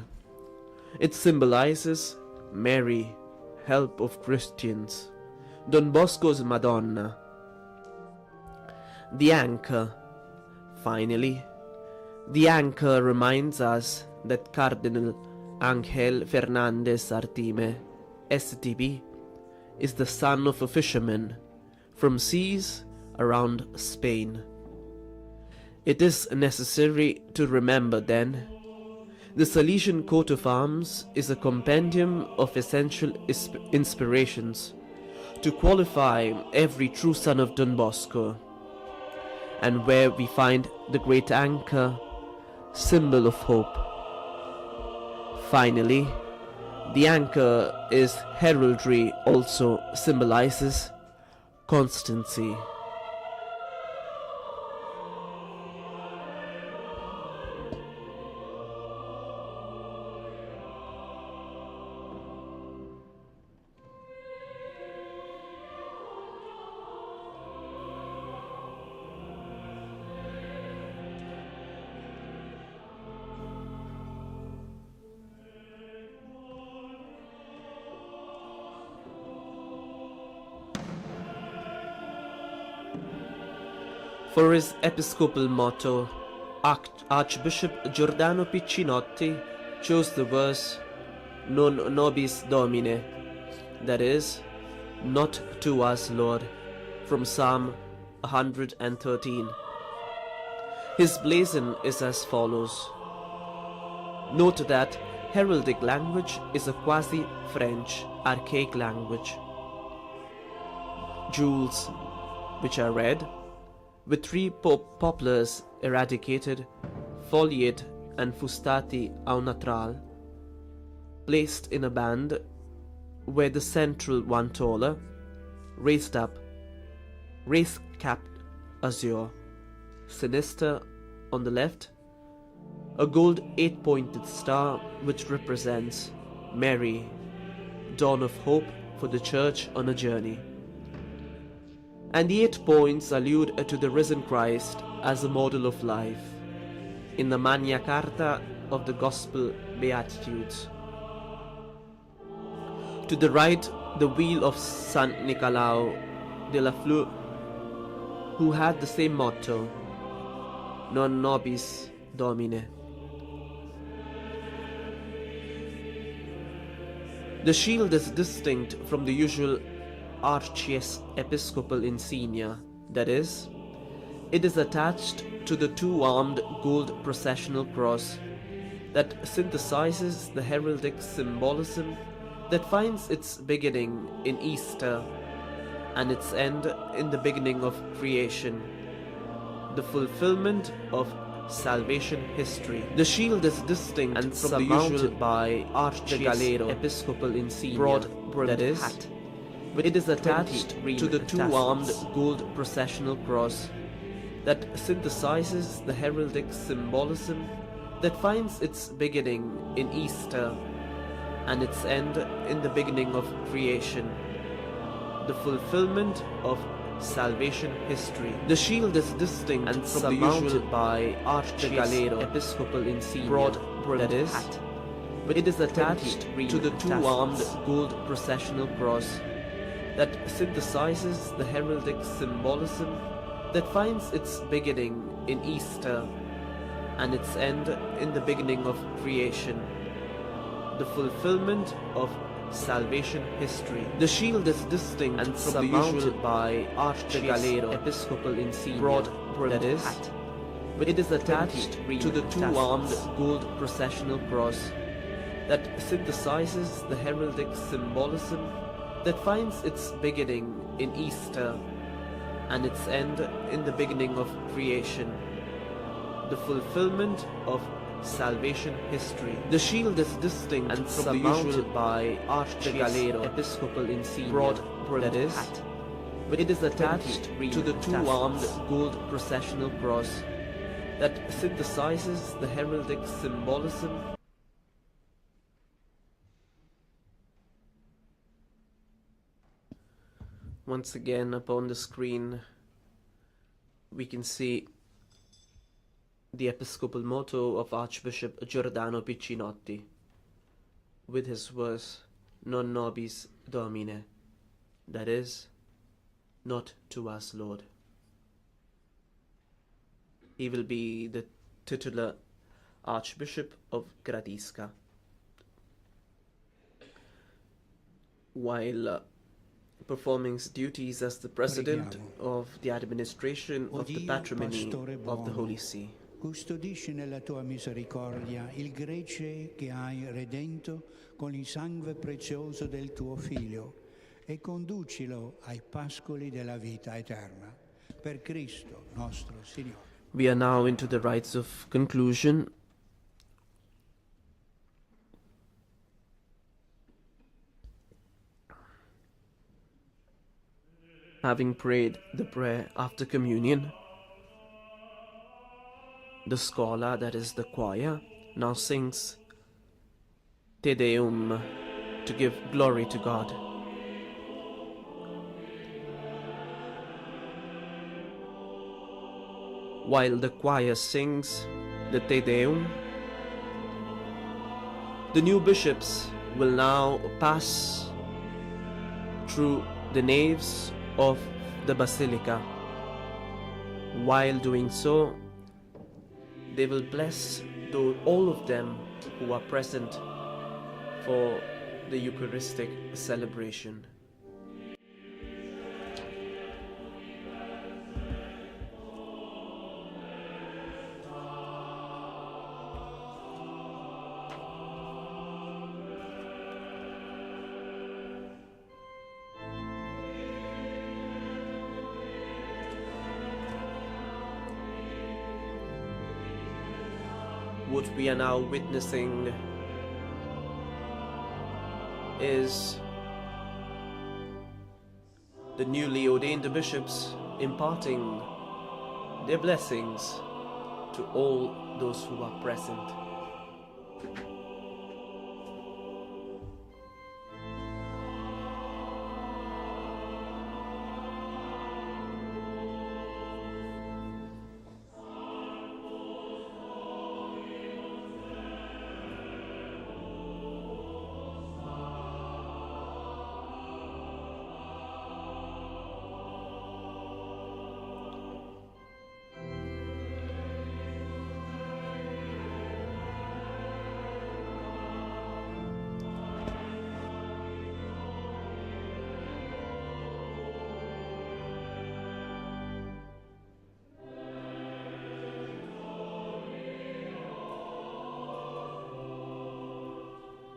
It symbolizes Mary, Help of Christians, Don Bosco's Madonna. The anchor, finally, the anchor reminds us that Cardinal Ángel Fernández Artime, STP, is the son of a fisherman from seas around Spain. It is necessary to remember, then, the Salesian coat of arms is a compendium of essential inspirations to qualify every true son of Don Bosco, and where we find the great anchor symbol of hope. Finally, the anchor is heraldry, also symbolizes constancy. For his episcopal motto, Archbishop Giordano Piccinotti chose the verse Non nobis Domine, that is, not to us, Lord, from Psalm 113. His blazon is as follows. Note that heraldic language is a quasi-French archaic language. Jewels, which are red, with 3 poplars eradicated, foliate and fustati au natural, placed in a band where the central one taller, raised up, race-capped azure, sinister on the left, a gold 8-pointed star which represents Mary, dawn of hope for the Church on a journey. And the 8 points allude to the risen Christ as a model of life in the Magna Carta of the Gospel Beatitudes. To the right, the wheel of Saint Nicolau de la Fleur, who had the same motto, Non nobis Domine. The shield is distinct from the usual archiepiscopal insignia, that is, it is attached to the 2-armed gold processional cross that synthesizes the heraldic symbolism that finds its beginning in Easter and its end in the beginning of creation, the fulfillment of salvation history. The shield is distinct and from the usual by archiepiscopal insignia, broad-brimmed that is, hat. It is attached to the 2-armed gold processional cross that synthesizes the heraldic symbolism that finds its beginning in Easter and its end in the beginning of creation, the fulfillment of salvation history. The shield is distinct and from the usual by archiepiscopal insignia, broad-brimmed that is, hat. It is attached to the 2-armed gold processional cross that synthesizes the heraldic symbolism that finds its beginning in Easter and its end in the beginning of creation, the fulfillment of salvation history. The shield is distinct and from the usual by archiepiscopal insignia, broad-brimmed that is, hat. It is attached to the 2-armed gold processional cross that synthesizes the heraldic symbolism that finds its beginning in Easter and its end in the beginning of creation, the fulfillment of salvation history. The shield is distinct and from the usual by archiepiscopal insignia, broad-brimmed that is, hat. It is attached to the 2-armed gold processional cross that synthesizes the heraldic symbolism. Once again, upon the screen, we can see the episcopal motto of Archbishop Giordano Piccinotti, with his verse, Non nobis Domine, that is, not to us, Lord. He will be the titular Archbishop of Gradisca, while performing his duties as the President of the Administration of the Patrimony of the Holy See. Custodisci nella tua misericordia il gregge che hai redento con il sangue prezioso del tuo Figlio e conducilo ai pascoli della vita eterna. Per Cristo nostro Signore. We are now into the rites of conclusion, Having prayed the prayer after communion, the scholar, that is the choir, now sings Te Deum to give glory to God. While the choir sings the Te Deum, the new bishops will now pass through the naves of the basilica. While doing so, they will bless all of them who are present for the Eucharistic celebration. What we are now witnessing is the newly ordained bishops imparting their blessings to all those who are present.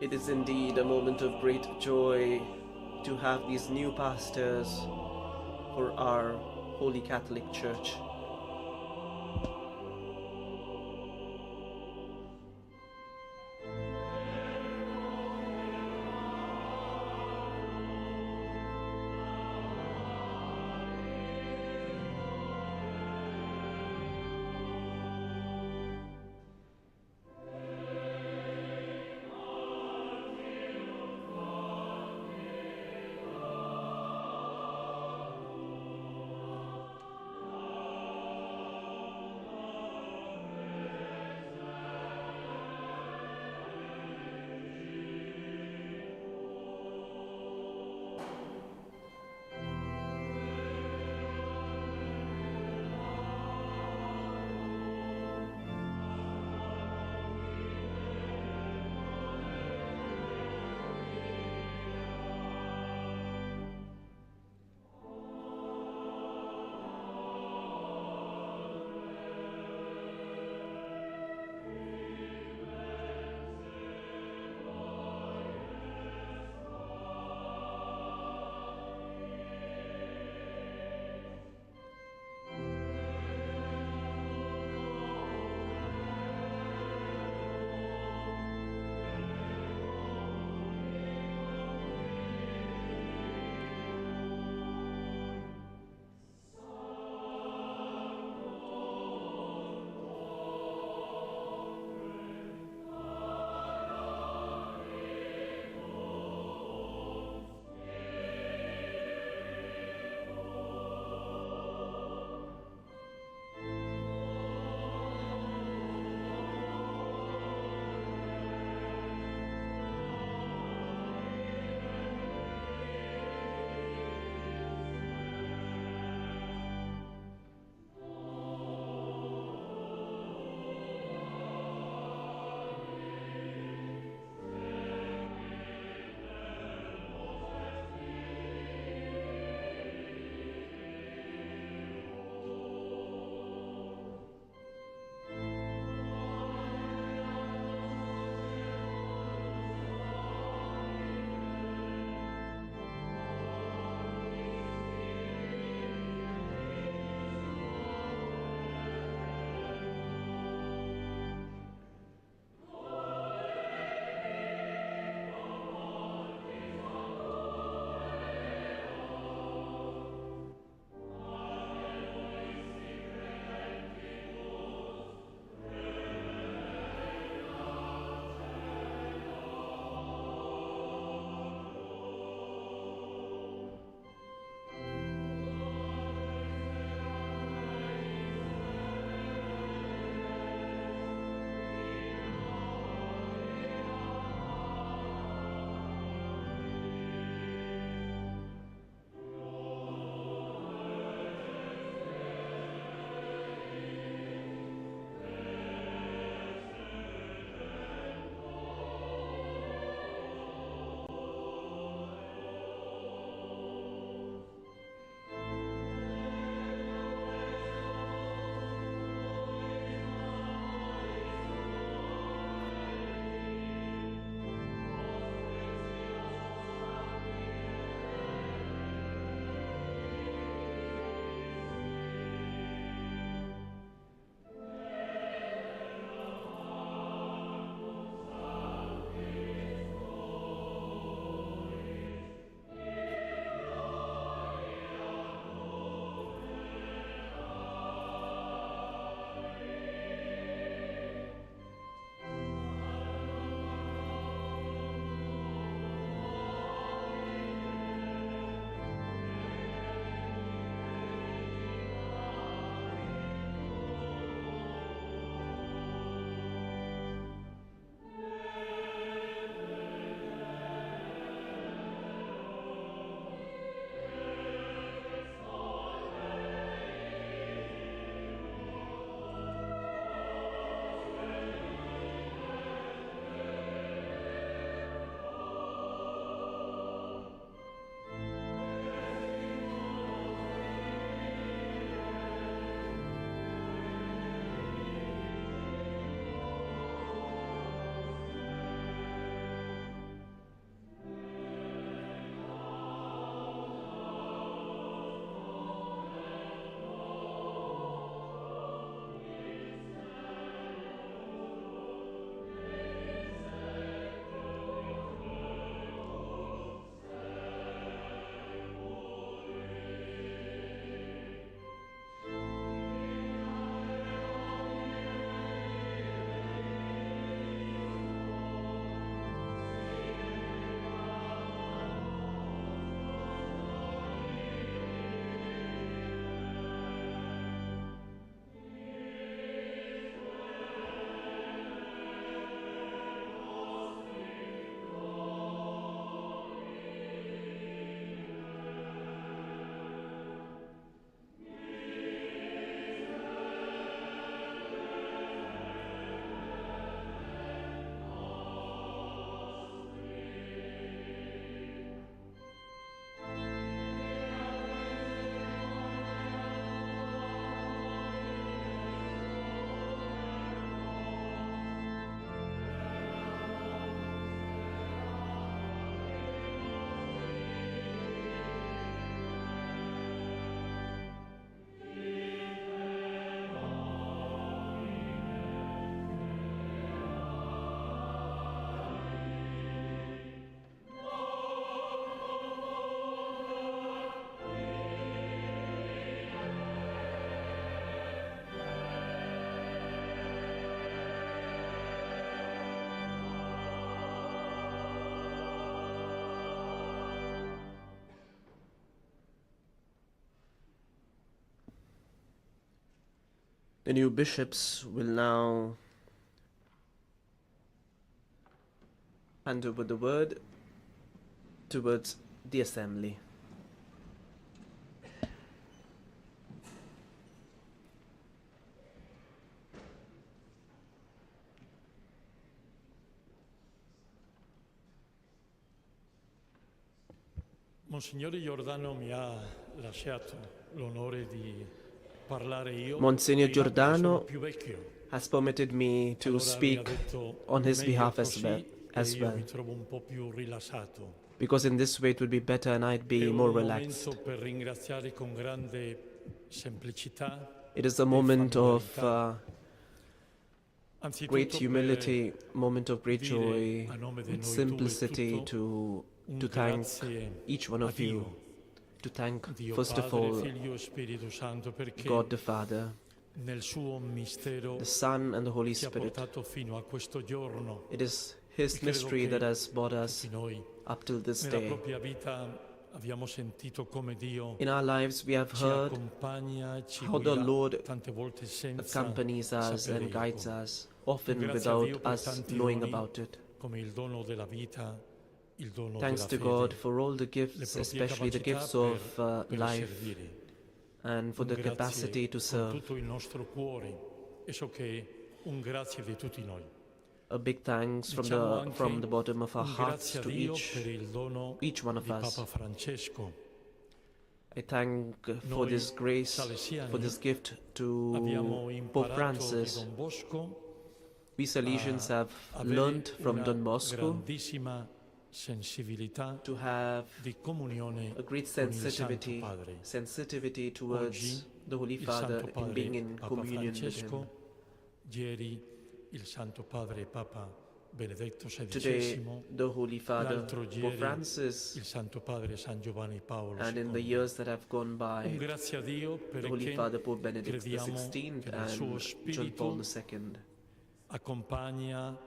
It is indeed a moment of great joy to have these new pastors for our Holy Catholic Church. The new bishops will now hand over the word towards the assembly. Monsignore Giordano mi ha lasciato l'onore di parlare io. Monsignor perché sono Giordano più vecchio. has permitted me to Allora mi ha speak detto, on his meglio behalf così, as e io well, mi trovo un po' più rilassato. because in this way it would be better and I'd È be un more relaxed. momento per ringraziare con grande semplicità It is a e moment of familiarità. Anzitutto great per humility, moment of great dire joy, a nome di with noi simplicity due tutto to un thank grazie each one a of you, Dio, to thank Dio first of Padre, all Figlio e Spirito Santo, perché God the Father, nel suo mistero the Son and the Holy ci ha Spirit. portato fino a questo giorno. It is His E credo mystery che that has brought us tutti noi up till this nella day. propria vita abbiamo sentito come Dio In our lives we have ci heard accompagna e ci how the guida, Lord tante volte senza accompanies us sapere and guides come. us, often Grazie a Dio without per us tanti knowing doni, about it. come il dono della vita, il dono Thanks della to God fede, for all the le gifts, proprie especially the capacità gifts of per life, servire. and for Un the grazie capacity to con serve. tutto il nostro cuore, e so che è un grazie di tutti noi. A big thanks Diciamo anche from the bottom of our un hearts grazie a to Dio per il dono each one of di us. Papa Francesco. I thank for Noi this grace, salesiani for this gift to abbiamo Pope imparato di Francis. Don Bosco We Salesians a have avere learned from una Don Bosco grandissima sensibilità to have di comunione a great con il Santo sensitivity Padre. towards Oggi the Holy il Father Santo in Padre being in Papa communion with Him. Francesco, ieri il Santo Padre Papa Benedetto Today, XVI, the Holy Father, l'altro Pope ieri Francis, il Santo Padre San Giovanni Paolo and in the II. years that have gone by, Un grazie a Dio the Holy perché Father Pope Benedict crediamo XVI che il suo and John Paul Spirito II. accompagna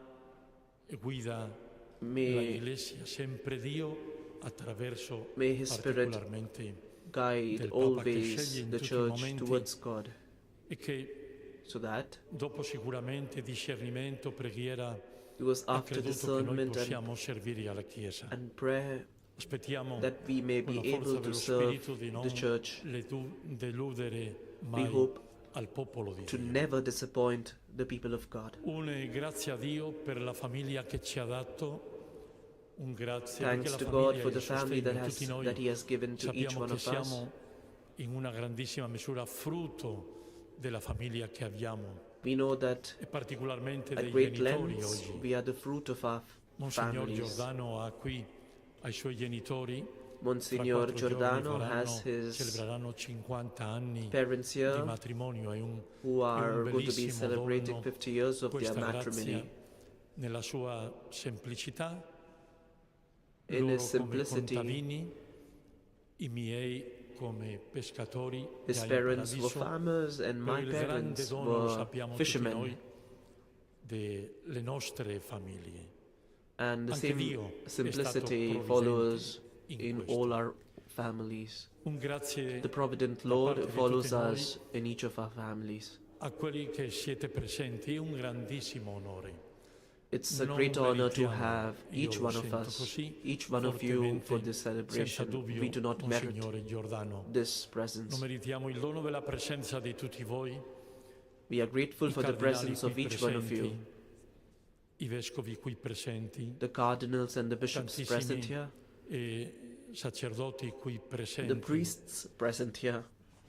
e guida la May, Iglesia sempre Dio attraverso may His Spirit particolarmente guide del Papa che always sceglie in the tutti i Church momenti, towards God, e che so that, dopo sicuramente discernimento, preghiera, because ha after creduto che noi discernment possiamo servire alla Chiesa. and prayer, Aspettiamo that we may con be la forza able to dello serve Spirito di the non Church. deludere We mai hope al popolo di to Dio. never disappoint the people of God. Grazie a Dio per la famiglia che ci ha dato. Un grazie Thanks perché to la God famiglia for è the il family sostegno a tutti noi. that He has given to each Sappiamo one che of us. siamo in una grandissima misura frutto della famiglia che abbiamo, We know that e particolarmente at dei great genitori lengths oggi. we are the fruit of our Monsignor families. Giordano ha qui ai suoi genitori. Monsignor Tra 4 Giordano giorni has his celebreranno 50 anni parents di here matrimonio. who are going to be bellissimo celebrating dono 50 years of their questa matrimony. grazia nella sua semplicità. In Loro His come simplicity, contadini, i miei come pescatori, His già in parents were paradiso. farmers and Però my il grande parents dono, lo were sappiamo tutti fishermen. noi, delle nostre famiglie. And the Anche same Dio è simplicity stato follows provvidente in questo. all our families. Un grazie The provident da Lord parte di follows tutti noi us in each of our families. a quelli che siete presenti. È un grandissimo onore. It's a Non great honor to meritiamo, have io each lo one of sento us, così each one of you fortemente, for this senza celebration. dubbio, We do not merit Monsignore Giordano. this Non presence. meritiamo il dono della presenza di tutti voi, We are grateful i for the cardinali presence of qui each one of you, presenti, i vescovi qui presenti, the cardinals and the bishops present here, sacerdoti qui the presenti, priests present here,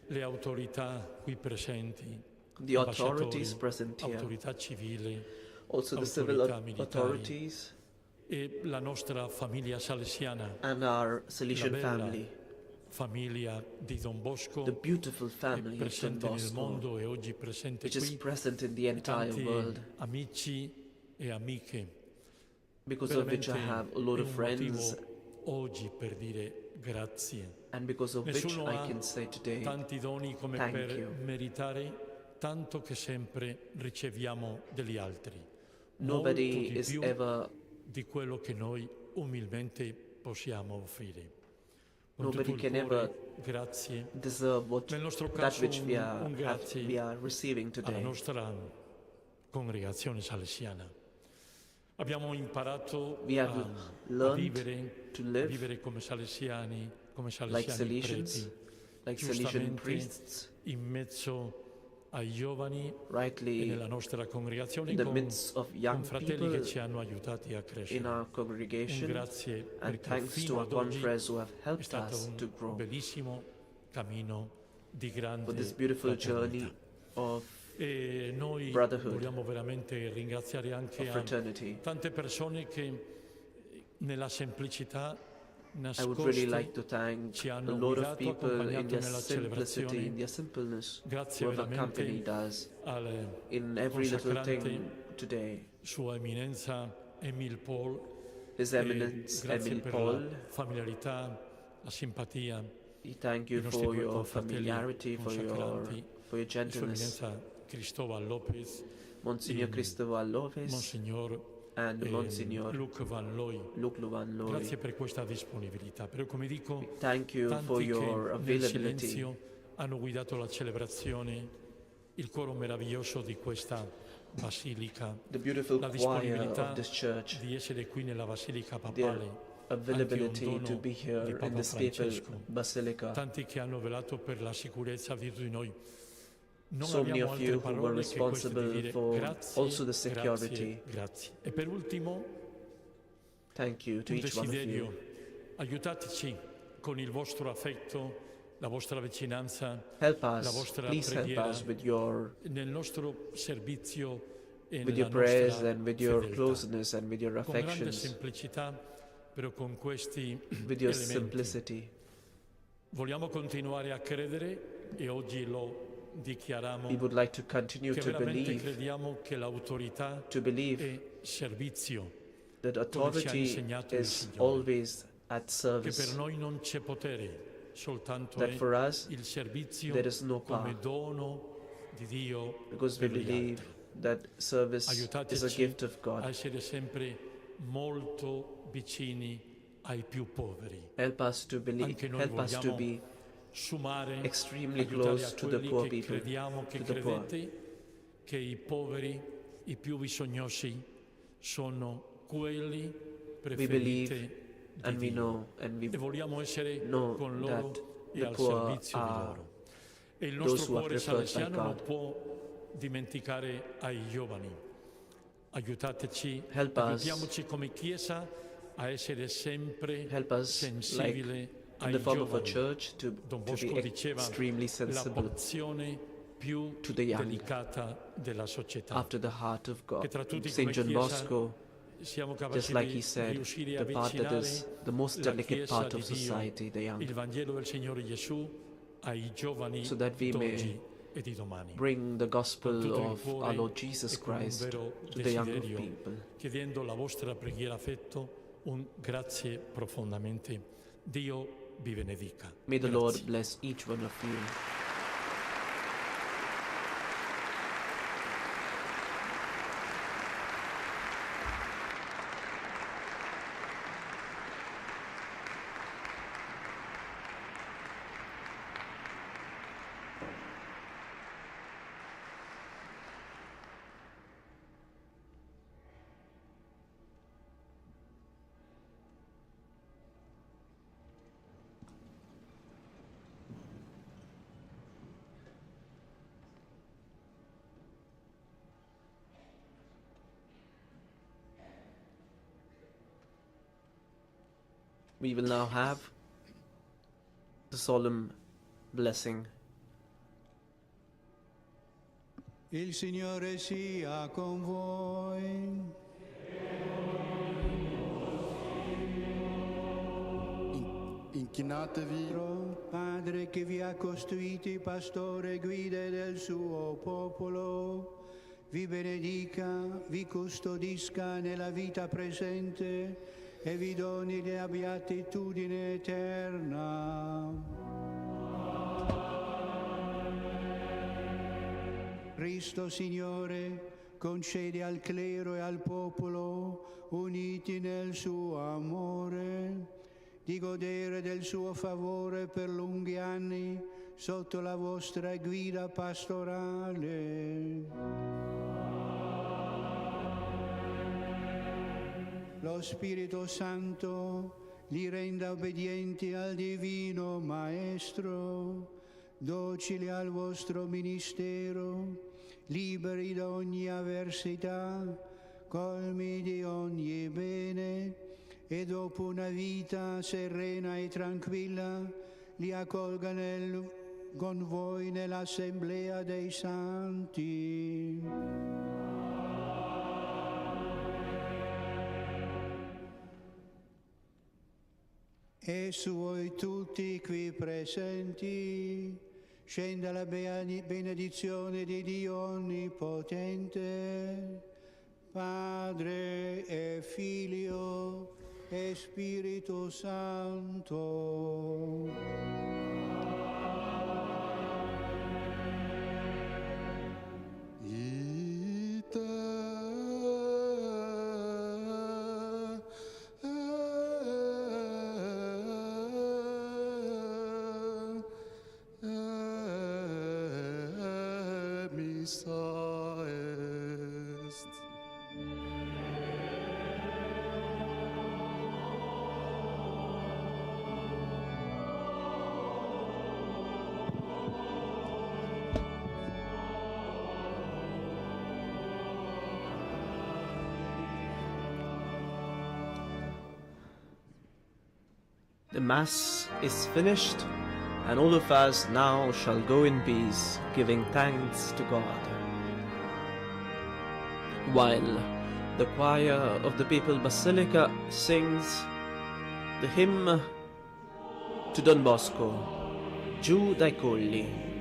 le autorità qui presenti, the authorities ambasciatori, present here, autorità civile, also the civil autorità militari, authorities e la nostra famiglia salesiana, and our la Salesian bella family, famiglia di Don Bosco, the beautiful è family of Don presente nel Bosco, mondo e oggi presente which is qui, present in the entire tanti world, amici e amiche. because of which I have a lot Veramente of è un friends, motivo oggi per dire grazie. and because of which Nessuno I ha can say today, tanti doni come thank per you. meritare tanto che sempre riceviamo degli altri. Nobody Molto di is più ever di quello che noi umilmente possiamo offrire. Nobody can ever deserve that which we are receiving alla today. nostra congregazione salesiana. Abbiamo imparato We have a learned to live vivere come salesiani like Salesians, preti, like Salesian giustamente priests, in mezzo ai giovani e rightly nella nostra congregazione in the con midst of young fratelli people che ci hanno aiutati a crescere. in our Un congregation, grazie and perché thanks to fino our ad oggi confreres who have è helped stato us to un grow bellissimo cammino di grande for this beautiful fraternità. journey of E noi brotherhood, vogliamo veramente ringraziare anche of fraternity. tante persone che nella semplicità I would really nascoste like to thank ci a hanno lot of guidato, people in accompagnato their nella simplicity, celebrazione. in their simpleness, Grazie who have veramente accompanied us al in every little consacrante thing today. Sua Eminenza Emil Paul, His Eminence grazie Emil per Paul, la familiarità, la simpatia. we thank you I nostri for due your confratelli familiarity, for your consacranti, Sua gentleness. Eminenza Cristobal Lopez, Monsignor Cristobal Lopez Monsignor and Monsignor Luc Van Looy. Van Looy. Grazie per questa disponibilità. Però come dico, Thank you tanti for che your nel availability. silenzio hanno guidato la celebrazione, il coro meraviglioso di questa basilica, The beautiful la choir disponibilità of this church, di essere qui nella basilica their papale, availability anche un to dono be di here in Papa this papal Francesco. basilica. Tanti che hanno velato per la sicurezza di tutti noi. Non So many abbiamo of altre you who were parole che queste di responsible dire for grazie, also the security. grazie. E per ultimo, Thank you to un each one of desiderio: you. aiutateci con il vostro affetto, la vostra vicinanza, Help la us, vostra please help preghiera us with your nel nostro servizio e with nella your prayers nostra and with your fedeltà. closeness and with your Con grande affections, semplicità, però con questi with your elementi. simplicity. Vogliamo continuare a credere e oggi lo dichiariamo We would like to continue che to veramente believe, crediamo che l'autorità to believe è servizio, that come ci ha authority insegnato il is Signore, always at che service, per noi non c'è potere, soltanto that è for us il servizio there is no come power, dono di Dio because we per gli believe altri. that service is a Aiutateci gift of a God. essere sempre molto vicini ai più poveri. Help us to believe, Anche noi help us to vogliamo be sumare, extremely aiutare close a to the quelli poor che people, crediamo, che to the poor. credete che i poveri, i più bisognosi sono quelli We preferiti believe di and we Dio. know and we E vogliamo essere know con that loro e the al poor servizio di are loro. E il those nostro who are cuore preferred by salesiano non God. può dimenticare ai giovani. Aiutateci, Help us. aiutiamoci come Chiesa a essere sempre Help us, sensibile like in ai the form of a giovani. church, Don to Bosco be diceva extremely la sensible porzione più to the young, delicata della società. after the heart of Che God. tra tutti St. come John Chiesa Bosco, siamo just capaci like di he said, riuscire a the part that avvicinare is the most la delicate Chiesa part di of Dio, society, the young, il Vangelo del Signore Gesù ai giovani so that we may d'oggi e di domani. bring the Con gospel tutto il of cuore our Lord Jesus e con un Christ vero to the young desiderio, people. chiedendo la vostra preghiera affetto, un grazie profondamente. Dio vi benedica. May the Grazie. Lord bless each one of you. We will now have the solemn blessing. Il Signore sia con voi. Inchinatevi. Padre che vi ha costruiti pastore e guide del suo popolo, vi benedica, vi custodisca nella vita presente e vi doni la beatitudine eterna. Cristo Signore, concede al clero e al popolo, uniti nel suo amore, di godere del suo favore per lunghi anni sotto la vostra guida pastorale. Lo Spirito Santo li renda obbedienti al Divino Maestro, docili al vostro ministero, liberi da ogni avversità, colmi di ogni bene, e dopo una vita serena e tranquilla li accolga con voi nell'assemblea dei santi. E su voi tutti qui presenti scenda la benedizione di Dio Onnipotente, Padre e Figlio e Spirito Santo. The Mass is finished, and all of us now shall go in peace, giving thanks to God. While the choir of the Papal Basilica sings the hymn to Don Bosco, Giù dai Colli.